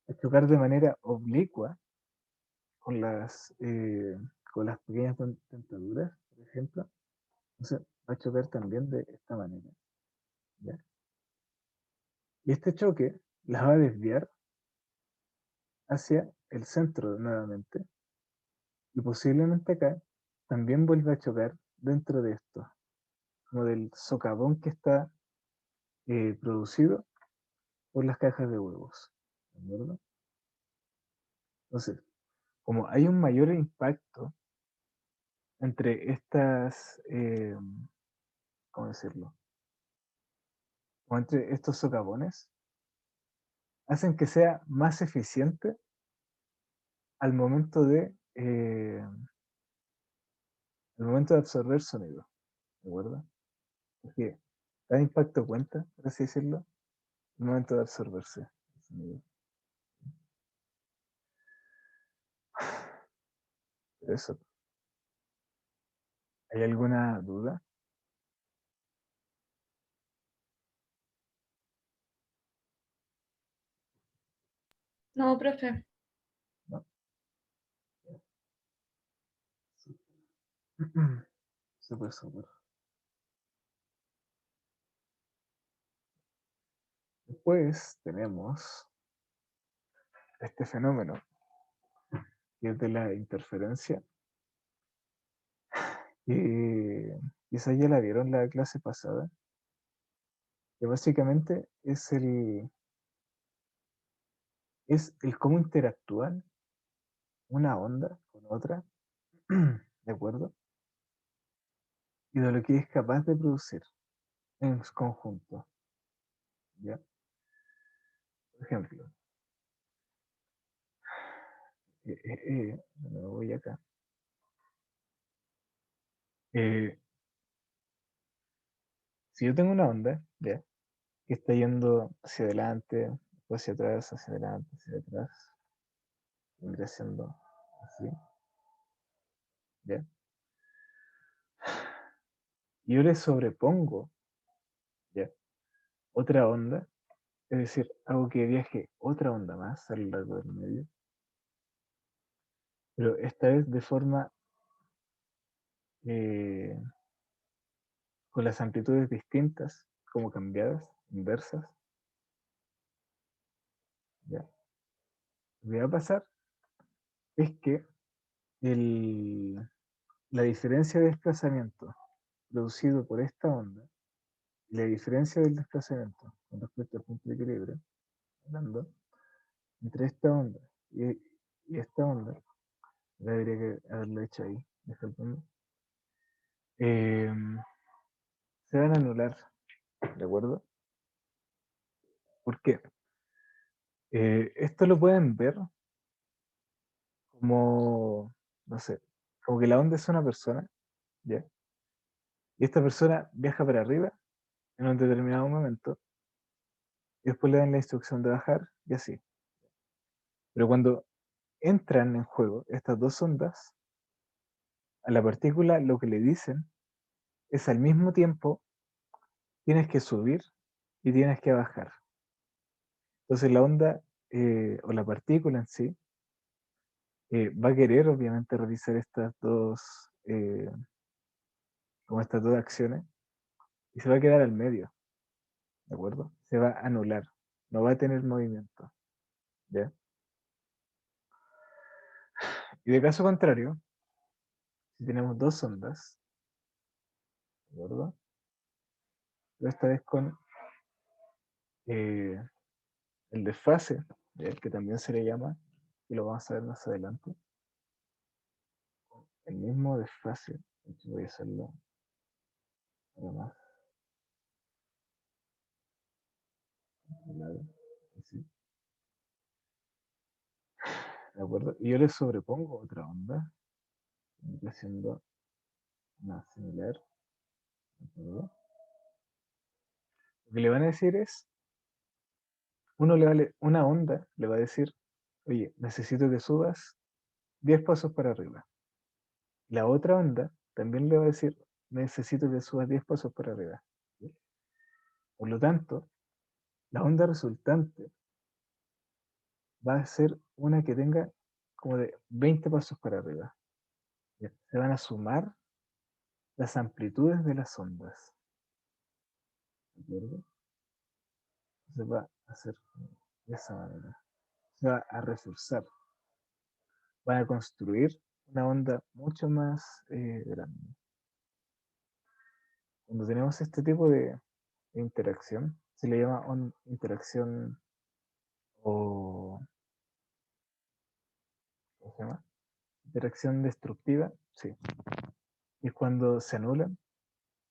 a chocar de manera oblicua con con las pequeñas dentaduras, por ejemplo. Entonces va a chocar también de esta manera, ¿ya? Y este choque las va a desviar hacia el centro nuevamente y posiblemente acá también vuelva a chocar dentro de esto, como del socavón que está producido por las cajas de huevos, ¿de acuerdo? Entonces, como hay un mayor impacto entre estas, ¿cómo decirlo? O entre estos socavones, hacen que sea más eficiente al momento de el momento de absorber sonido, ¿de acuerdo? Porque cada impacto cuenta, por así decirlo, el momento de absorberse el sonido. Pero eso, ¿hay alguna duda? No, profe. ¿No? Súper, súper. Después tenemos este fenómeno, que es de la interferencia, que quizás ya la vieron la clase pasada, que básicamente es el cómo interactúan una onda con otra, ¿de acuerdo? Y de lo que es capaz de producir en su conjunto, ¿ya? Por ejemplo, me voy acá. Eh, si yo tengo una onda, ¿ya? Que está yendo hacia adelante, después hacia atrás, hacia adelante, hacia atrás, y creciendo así, ¿ya? Y yo le sobrepongo, ¿ya? Otra onda, es decir, hago que viaje otra onda más a lo largo del medio, pero esta vez de forma eh, con las amplitudes distintas, como cambiadas, inversas, ¿ya? Lo que va a pasar es que la diferencia de desplazamiento producido por esta onda y la diferencia del desplazamiento con respecto al punto de equilibrio, hablando, entre esta onda y, y esta onda, debería que haberlo hecho ahí, disculpenme, eh, se van a anular, ¿de acuerdo? ¿Por qué? Esto lo pueden ver como, no sé, como que la onda es una persona, ¿ya? Y esta persona viaja para arriba en un determinado momento y después le dan la instrucción de bajar y así. Pero cuando entran en juego estas dos ondas, a la partícula lo que le dicen es al mismo tiempo tienes que subir y tienes que bajar. Entonces la onda o la partícula en sí va a querer obviamente realizar como estas dos acciones y se va a quedar al medio, ¿de acuerdo? Se va a anular, no va a tener movimiento, ¿ya? Y de caso contrario, si tenemos dos ondas, ¿de acuerdo? Pero esta vez con eh, el desfase, ¿ya? Que también se le llama, y lo vamos a ver más adelante, el mismo desfase, de hecho voy a hacerlo ahora más lado, así, ¿de acuerdo? Y yo le sobrepongo otra onda, haciendo una similar, ¿de acuerdo? Lo que le van a decir es, una onda le va a decir, oye, necesito que subas 10 pasos para arriba. La otra onda también le va a decir, necesito que subas 10 pasos para arriba. ¿Sí? Por lo tanto, la onda resultante va a ser una que tenga como de 20 pasos para arriba. ¿Ya? Se van a sumar las amplitudes de las ondas. ¿De acuerdo? Se va a hacer de esa manera. Se va a reforzar. Van a construir una onda mucho más grande. Cuando tenemos este tipo de interacción, se le llama interacción o, ¿cómo se llama? Interacción destructiva, sí. Y es cuando se anulan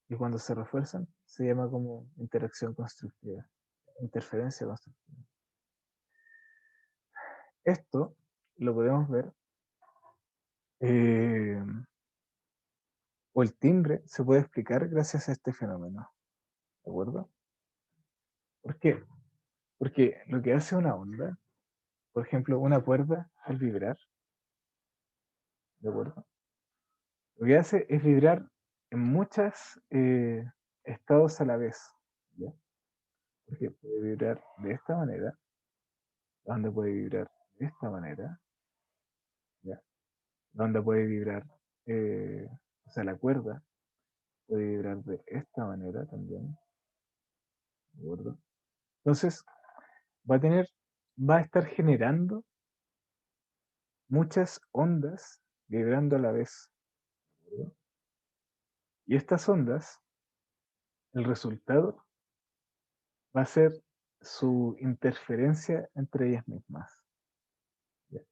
y cuando se refuerzan, se llama como interacción constructiva, interferencia constructiva. Esto lo podemos ver o el timbre se puede explicar gracias a este fenómeno. ¿De acuerdo? ¿Por qué? Porque lo que hace una onda, por ejemplo, una cuerda al vibrar, ¿de acuerdo? Lo que hace es vibrar en muchos estados a la vez. ¿Ya? Porque puede vibrar de esta manera, la onda puede vibrar de esta manera, ¿ya? La onda puede vibrar, o sea, la cuerda puede vibrar de esta manera también, ¿de acuerdo? Entonces, va a tener, va a estar generando muchas ondas vibrando a la vez, ¿de acuerdo? Y estas ondas, el resultado va a ser su interferencia entre ellas mismas. ¿Ya?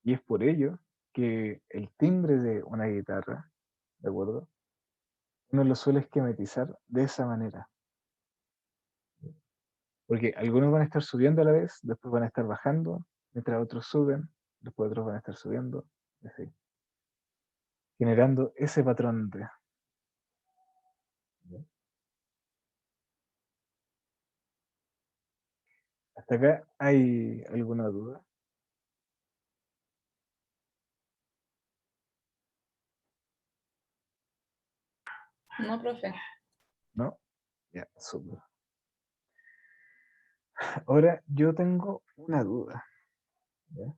Y es por ello que el timbre de una guitarra, ¿de acuerdo? Uno lo suele esquematizar de esa manera. Porque algunos van a estar subiendo a la vez, después van a estar bajando, mientras otros suben, después otros van a estar subiendo, y así, generando ese patrón de... ¿Ya? ¿Hasta acá hay alguna duda? No, profe. ¿No? Ya, súper. Ahora yo tengo una duda, ¿ya?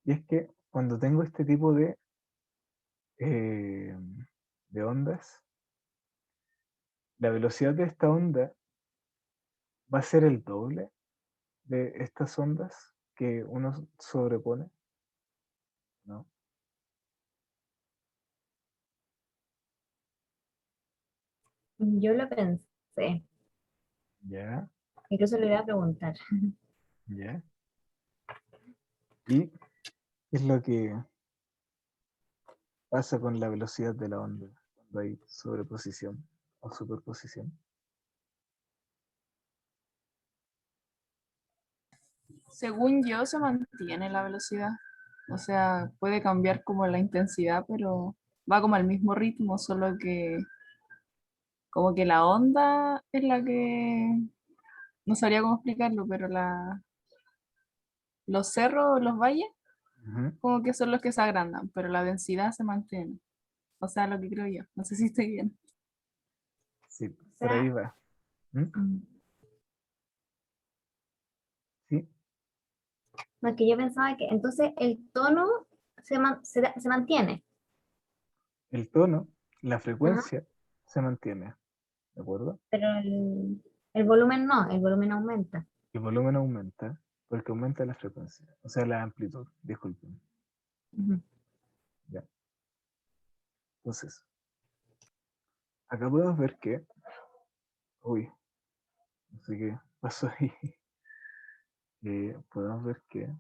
Y es que cuando tengo este tipo eh, de ondas, la velocidad de esta onda va a ser el doble de estas ondas que uno sobrepone, ¿no? Yo lo pensé, Ya, incluso le voy a preguntar. ya. ¿Y qué es lo que pasa con la velocidad de la onda cuando hay sobreposición o superposición? Según yo, se mantiene la velocidad. O sea, puede cambiar como la intensidad, pero va como al mismo ritmo, solo que como que la onda es la que, no sabría cómo explicarlo, pero los cerros o los valles Ujú. como que son los que se agrandan, pero la densidad se mantiene. O sea, lo que creo yo. No sé si estoy bien. Sí, O por ahí sea, va. ¿Mm? mm, Sí, no, que yo pensaba que entonces el tono se mantiene. el tono, la Ajá. frecuencia se mantiene, ¿de acuerdo? Pero el volumen no, el volumen aumenta. El volumen aumenta porque aumenta la frecuencia, o sea, la amplitud, disculpen. Ujú. ¿Ya? Entonces, acá podemos ver que, uy, no sé qué pasó ahí. Podemos ver que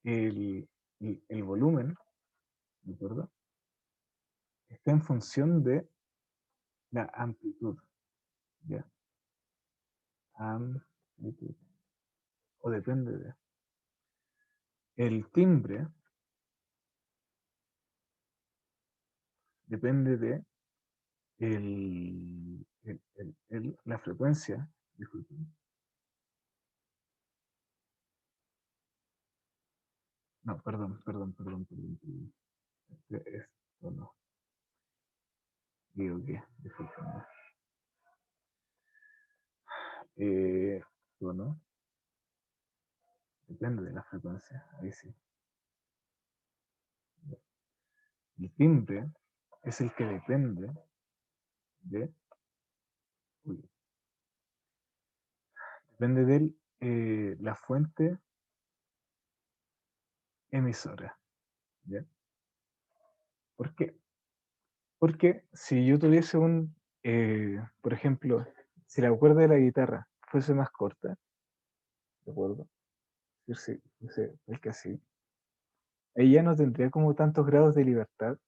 el volumen, ¿de acuerdo? Está en función de la amplitud, ¿ya? Amplitud, o depende de. El timbre depende de la frecuencia, disculpen. No, perdón. Esto no. Digo que, disculpen. Tono, depende de la frecuencia, ahí sí. El timbre es el que depende de, uy, depende de la fuente emisora, ¿ya? ¿Por qué? Porque si yo tuviese por ejemplo, si la cuerda de la guitarra fuese más corta, ¿de acuerdo? Fuese el que así, ahí ya no tendría como tantos grados de libertad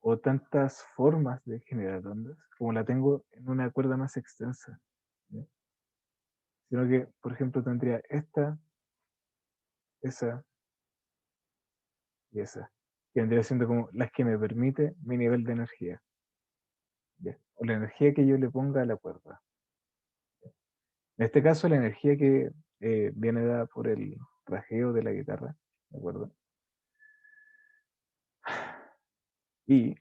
o tantas formas de generar ondas como la tengo en una cuerda más extensa, ¿ya? Sino que, por ejemplo, tendría esta, esa, y esa, que vendría siendo como las que me permite mi nivel de energía, ¿ya? O la energía que yo le ponga a la cuerda. En este caso, la energía que viene dada por el rasgueo de la guitarra, ¿de acuerdo? Y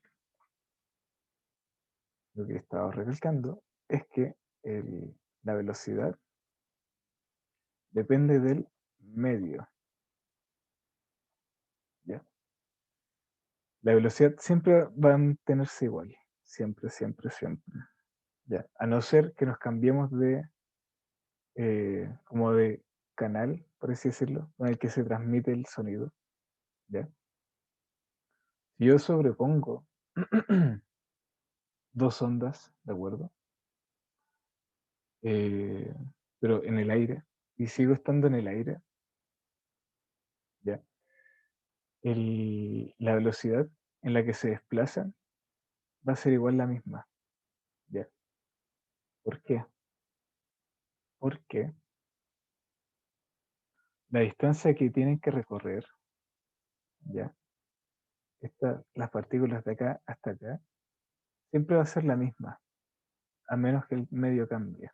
lo que he estado recalcando es que la velocidad depende del medio, ¿ya? La velocidad siempre va a mantenerse igual, siempre, siempre, siempre, ¿ya? A no ser que nos cambiemos como de canal, por así decirlo, con el que se transmite el sonido, ¿ya? Si yo sobrepongo dos ondas, ¿de acuerdo? Eh, pero en el aire, y sigo estando en el aire, ¿ya? La velocidad en la que se desplazan va a ser igual la misma, ¿ya? ¿Por qué? Porque la distancia que tienen que recorrer, ¿ya? Las partículas de acá hasta acá, siempre va a ser la misma, a menos que el medio cambie,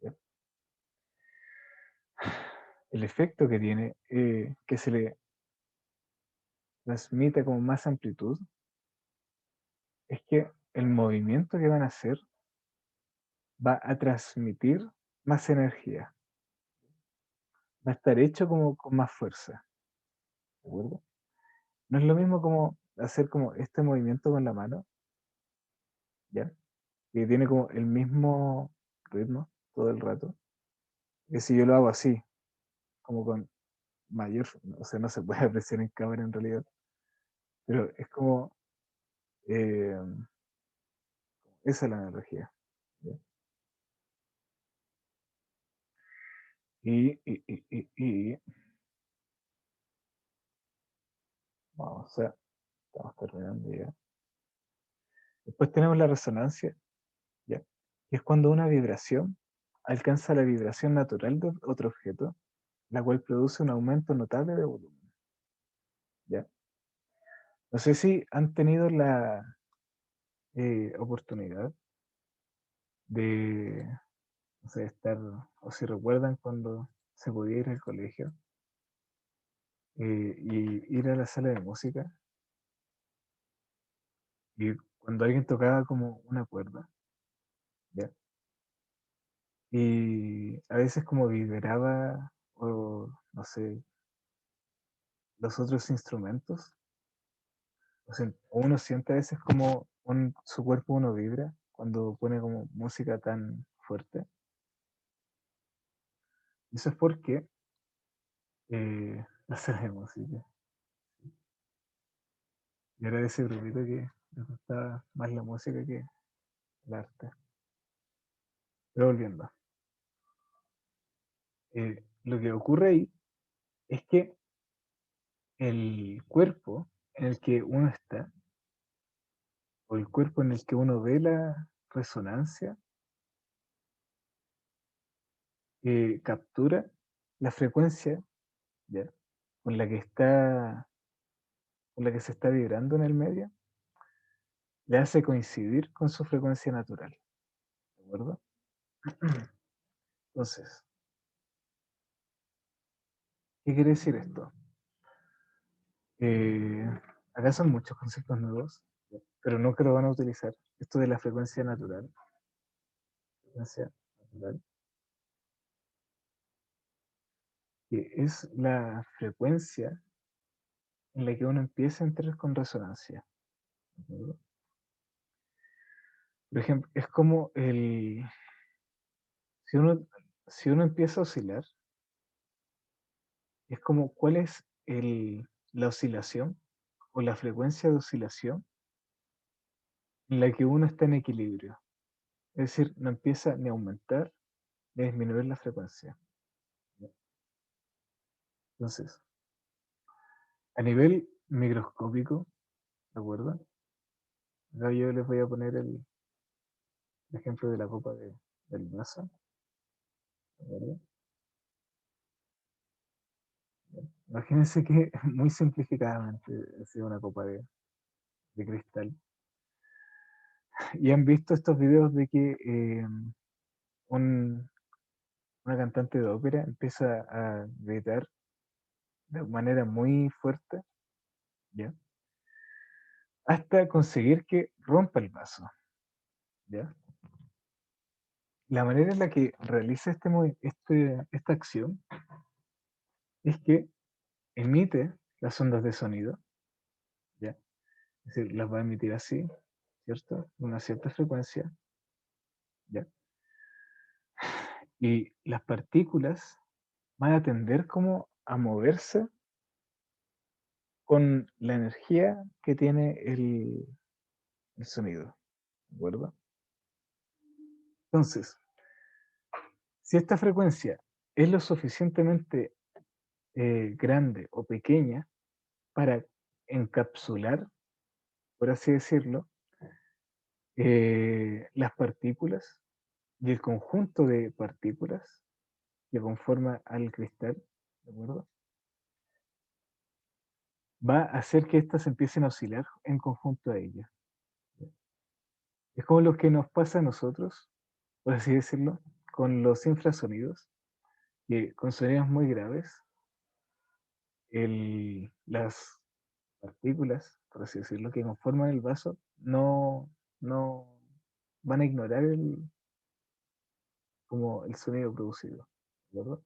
¿ya? El efecto que tiene, que se le transmite como más amplitud, es que el movimiento que van a hacer va a transmitir más energía, va a estar hecho como con más fuerza, ¿de acuerdo? No es lo mismo como hacer como este movimiento con la mano, ¿ya? Que tiene como el mismo ritmo todo el rato, que si yo lo hago así, como con mayor, o sea, no se puede apreciar en cámara en realidad, pero es como, eh, esa es la energía, ¿ya? Y vamos, o sea, estamos terminando ya. Después tenemos la resonancia, ¿ya? Que es cuando una vibración alcanza la vibración natural de otro objeto, la cual produce un aumento notable de volumen, ¿ya? No sé si han tenido la oportunidad de, no sé, estar, o si recuerdan cuando se podía ir al colegio y ir a la sala de música y cuando alguien tocaba como una cuerda, ¿ya? Y a veces como vibraba o no sé, los otros instrumentos, o sea, uno siente a veces como su cuerpo uno vibra cuando pone como música tan fuerte. Eso es porque la sala de música. Y era de ese grupito que les gustaba más la música que el arte. Pero volviendo, lo que ocurre ahí es que el cuerpo en el que uno está, o el cuerpo en el que uno ve la resonancia, captura la frecuencia, ¿ya? Con la que con la que se está vibrando en el medio, le hace coincidir con su frecuencia natural, ¿de acuerdo? Entonces, ¿qué quiere decir esto? Eh, Acá son muchos conceptos nuevos, pero nunca lo van a utilizar. Esto de la frecuencia natural, que es la frecuencia en la que uno empieza a entrar con resonancia, ¿de acuerdo? Por ejemplo, es como si uno, si uno empieza a oscilar, es como cuál es la oscilación o la frecuencia de oscilación en la que uno está en equilibrio. Es decir, no empieza ni a aumentar ni a disminuir la frecuencia. Entonces, a nivel microscópico, ¿de acuerdo? Acá yo les voy a poner el ejemplo de la copa del vaso, ¿de acuerdo? Imagínense que muy simplificadamente ha sido una copa de cristal. Y han visto estos videos de que un- una cantante de ópera empieza a gritar de manera muy fuerte, ¿ya? Hasta conseguir que rompa el vaso, ¿ya? La manera en la que realiza esta acción es que emite las ondas de sonido, ¿ya? Es decir, las va a emitir así, ¿cierto? Una cierta frecuencia, ¿ya? Y las partículas van a tender como a moverse con la energía que tiene el sonido, ¿de acuerdo? Entonces, si esta frecuencia es lo suficientemente grande o pequeña para encapsular, por así decirlo, las partículas y el conjunto de partículas que conforma al cristal, ¿de acuerdo? Va a hacer que éstas empiecen a oscilar en conjunto a ellas. Es como lo que nos pasa a nosotros, por así decirlo, con los infrasonidos, que con sonidos muy graves, las partículas, por así decirlo, que conforman el vaso, no van a ignorar como el sonido producido, ¿de acuerdo?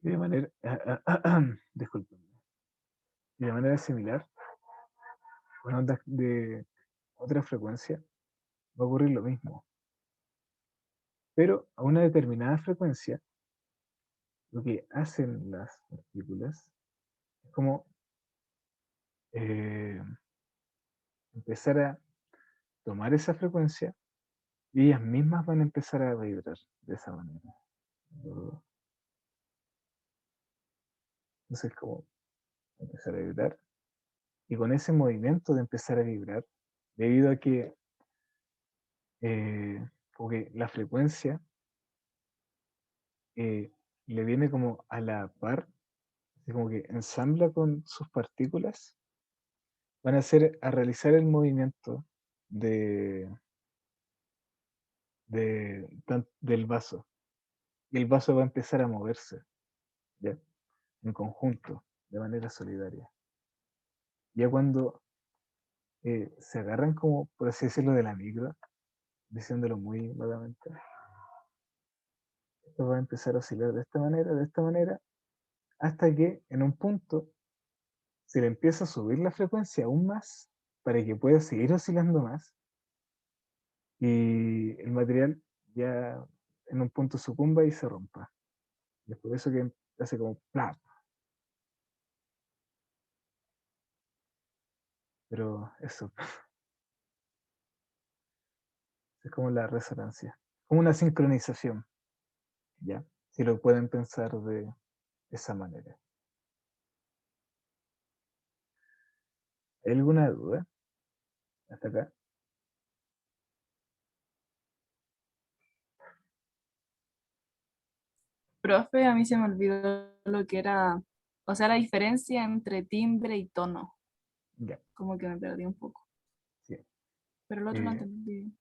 Y de manera, disculpen, y de manera similar, con ondas de otra frecuencia, va a ocurrir lo mismo. Pero a una determinada frecuencia, lo que hacen las partículas es como eh, empezar a tomar esa frecuencia y ellas mismas van a empezar a vibrar de esa manera, ¿de acuerdo? Entonces, como empezar a vibrar y con ese movimiento de empezar a vibrar, debido a que como que la frecuencia le viene como a la par, así como que ensambla con sus partículas, van a hacer a realizar el movimiento de, del vaso. Y el vaso va a empezar a moverse, ¿ya? En conjunto, de manera solidaria. Ya cuando se agarran como, por así decirlo, de la micro, diciéndolo muy vagamente, esto va a empezar a oscilar de esta manera, hasta que en un punto se le empieza a subir la frecuencia aún más para que pueda seguir oscilando más y el material ya en un punto sucumba y se rompa. Y es por eso que hace como ¡plap! Pero eso es como la resonancia, como una sincronización, ¿ya? Si lo pueden pensar de esa manera. ¿Hay alguna duda hasta acá? Profe, a mí se me olvidó lo que era, o sea, la diferencia entre timbre y tono. Ya, Como que me perdí un poco. sí. Pero el otro lo Eh, entendí.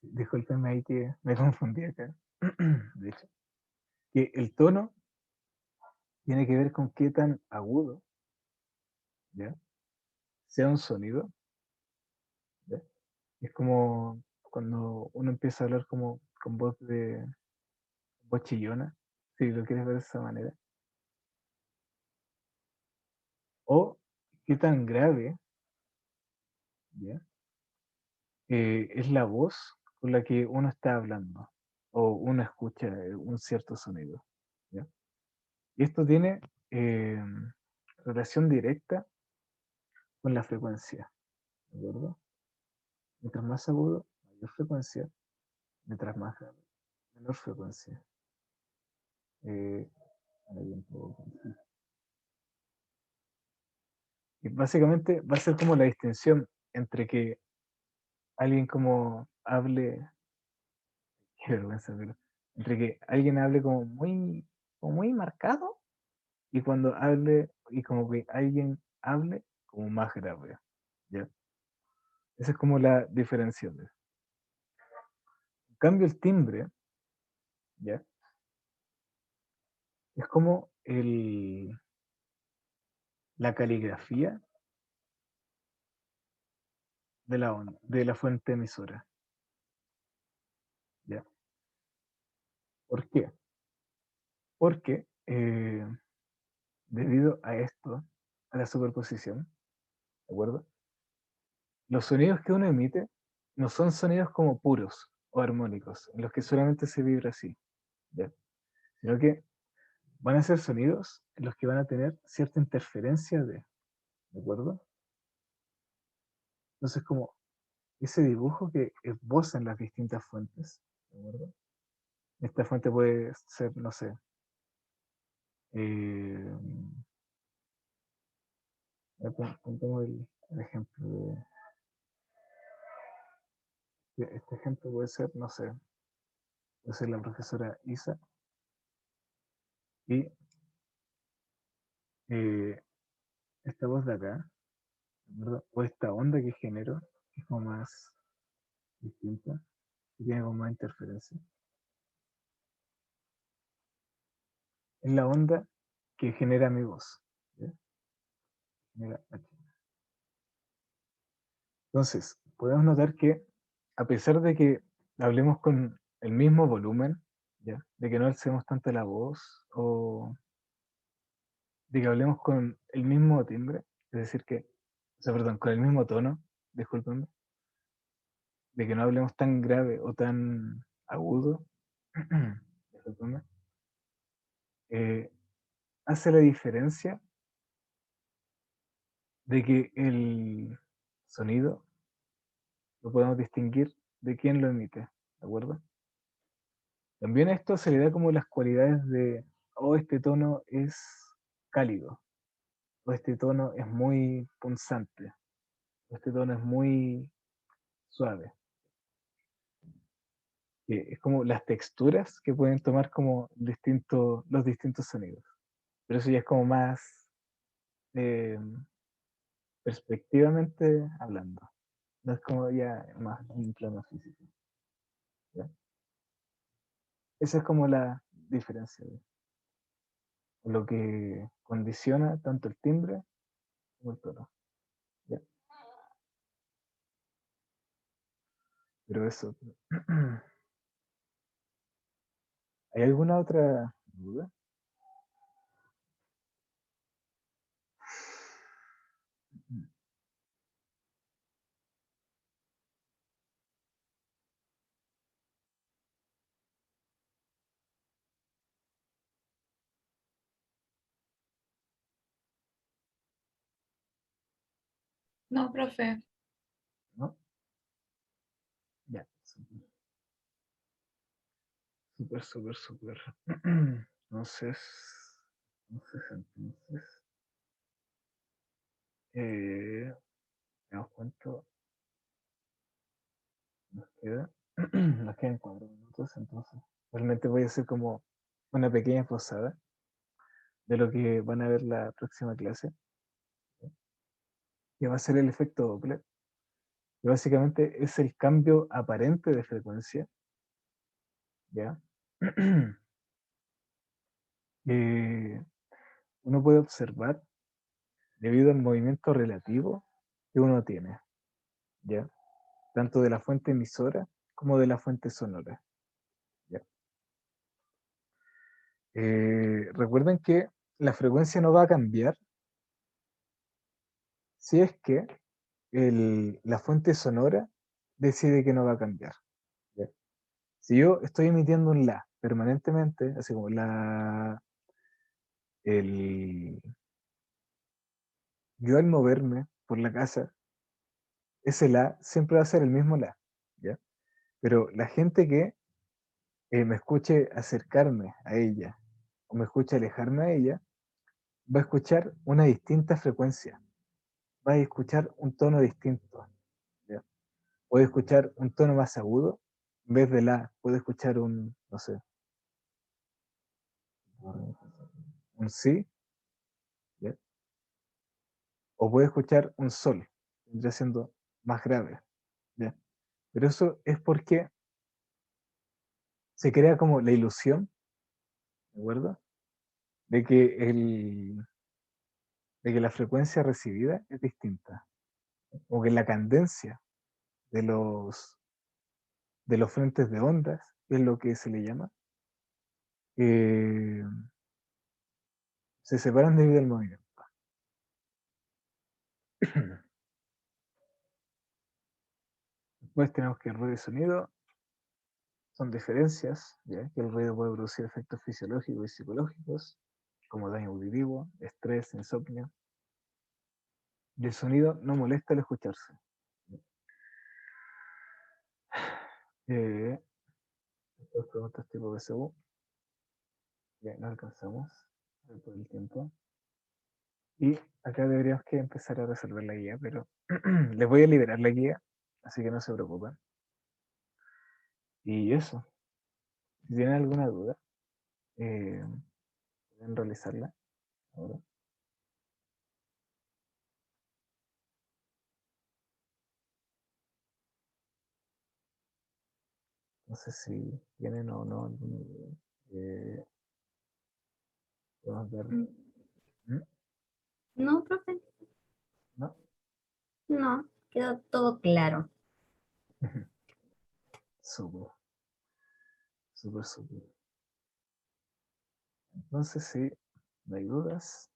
discúlpenme ahí que me confundí acá. De hecho, que el tono tiene que ver con qué tan agudo, ¿ya? Sea un sonido, ¿ya? Es como cuando uno empieza a hablar como con voz chillona, si lo quieres ver de esa manera. O qué tan grave, ¿ya? Es la voz con la que uno está hablando o uno escucha un cierto sonido, ¿ya? Y esto tiene eh, relación directa con la frecuencia, ¿de acuerdo? Mientras más agudo, mayor frecuencia, mientras más grave, menor frecuencia. Eh, ahí un poco. Y básicamente va a ser como la distinción entre que alguien como hable, qué vergüenza, pero entre que alguien hable como muy marcado y cuando hable, y como que alguien hable como más grave, ¿ya? Esa es como la diferencia. En cambio, el timbre, ¿ya? Es como la caligrafía de la onda, de la fuente emisora, ¿ya? ¿Por qué? Porque debido a esto, a la superposición, ¿de acuerdo? Los sonidos que uno emite no son sonidos como puros o armónicos, en los que solamente se vibra así, ¿ya? Sino que van a ser sonidos en los que van a tener cierta interferencia ¿de acuerdo? Entonces, como ese dibujo que esbozan las distintas fuentes, ¿de acuerdo? Esta fuente puede ser, no sé, eh, pongamos el ejemplo este ejemplo puede ser, no sé, puede ser la profesora Isa y eh, esta voz de acá, ¿verdad? O esta onda que genero, que es como más distinta, que tiene como más interferencia. Es la onda que genera mi voz. ¿Ya? Genera aquí. Entonces, podemos notar que a pesar de que hablemos con el mismo volumen, ¿ya? De que no alcemos tanto la voz, o de que hablemos con el mismo timbre, es decir, que, o sea, perdón, con el mismo tono, discúlpenme, de que no hablemos tan grave o tan agudo, discúlpenme, eh, hace la diferencia de que el sonido lo podemos distinguir de quién lo emite, ¿de acuerdo? También a esto se le da como las cualidades de, oh, este tono es cálido, o este tono es muy punzante, o este tono es muy suave. Que es como las texturas que pueden tomar como los distintos sonidos. Pero eso ya es como más eh, perspectivamente hablando. No es como ya más en un plano físico. ¿Ya? Esa es como la diferencia. Lo que condiciona tanto el timbre como el tono. ¿Ya? Pero eso. ¿Hay alguna otra duda? No, profe. ¿No? Ya. Súper, súper, súper. Entonces, entonces, veamos cuánto nos queda. Nos quedan 4 minutos, entonces realmente voy a hacer como una pequeña posada de lo que van a ver la próxima clase, que va a ser el efecto Doppler, que básicamente es el cambio aparente de frecuencia, ¿ya? Que uno puede observar debido al movimiento relativo que uno tiene, ¿ya? Tanto de la fuente emisora como de la fuente sonora, ¿ya? Recuerden que la frecuencia no va a cambiar si es que la fuente sonora decide que no va a cambiar, ¿ya? Si yo estoy emitiendo un la permanentemente, así como el, yo al moverme por la casa, ese la siempre va a ser el mismo la, ¿ya? Pero la gente que me escuche acercarme a ella o me escuche alejarme a ella, va a escuchar una distinta frecuencia, va a escuchar un tono distinto, ¿ya? Puede escuchar un tono más agudo, en vez de la, puede escuchar un, no sé, un sí, O puede escuchar un sol, vendría siendo más grave. ¿Ya? Pero eso es porque se crea como la ilusión, ¿de acuerdo? De que, de que la frecuencia recibida es distinta, o que la cadencia de de los frentes de ondas, que es lo que se le llama, eh, se separan debido al movimiento. Después tenemos que el ruido y sonido son diferencias, ¿ya? Que el ruido puede producir efectos fisiológicos y psicológicos, como daño auditivo, estrés, insomnio. Y el sonido no molesta al escucharse. Eh, Estas preguntas tipo BCU, ya no alcanzamos por el tiempo. Y acá deberíamos que empezar a resolver la guía, pero les voy a liberar la guía, así que no se preocupen. Y eso, si tienen alguna duda, pueden realizarla ahora. No sé si tienen o no alguna duda. Podemos ver. Mm. ¿Mm? No, profe, ¿No? no, quedó todo claro. Súper, súper, súper. Entonces, si no hay dudas,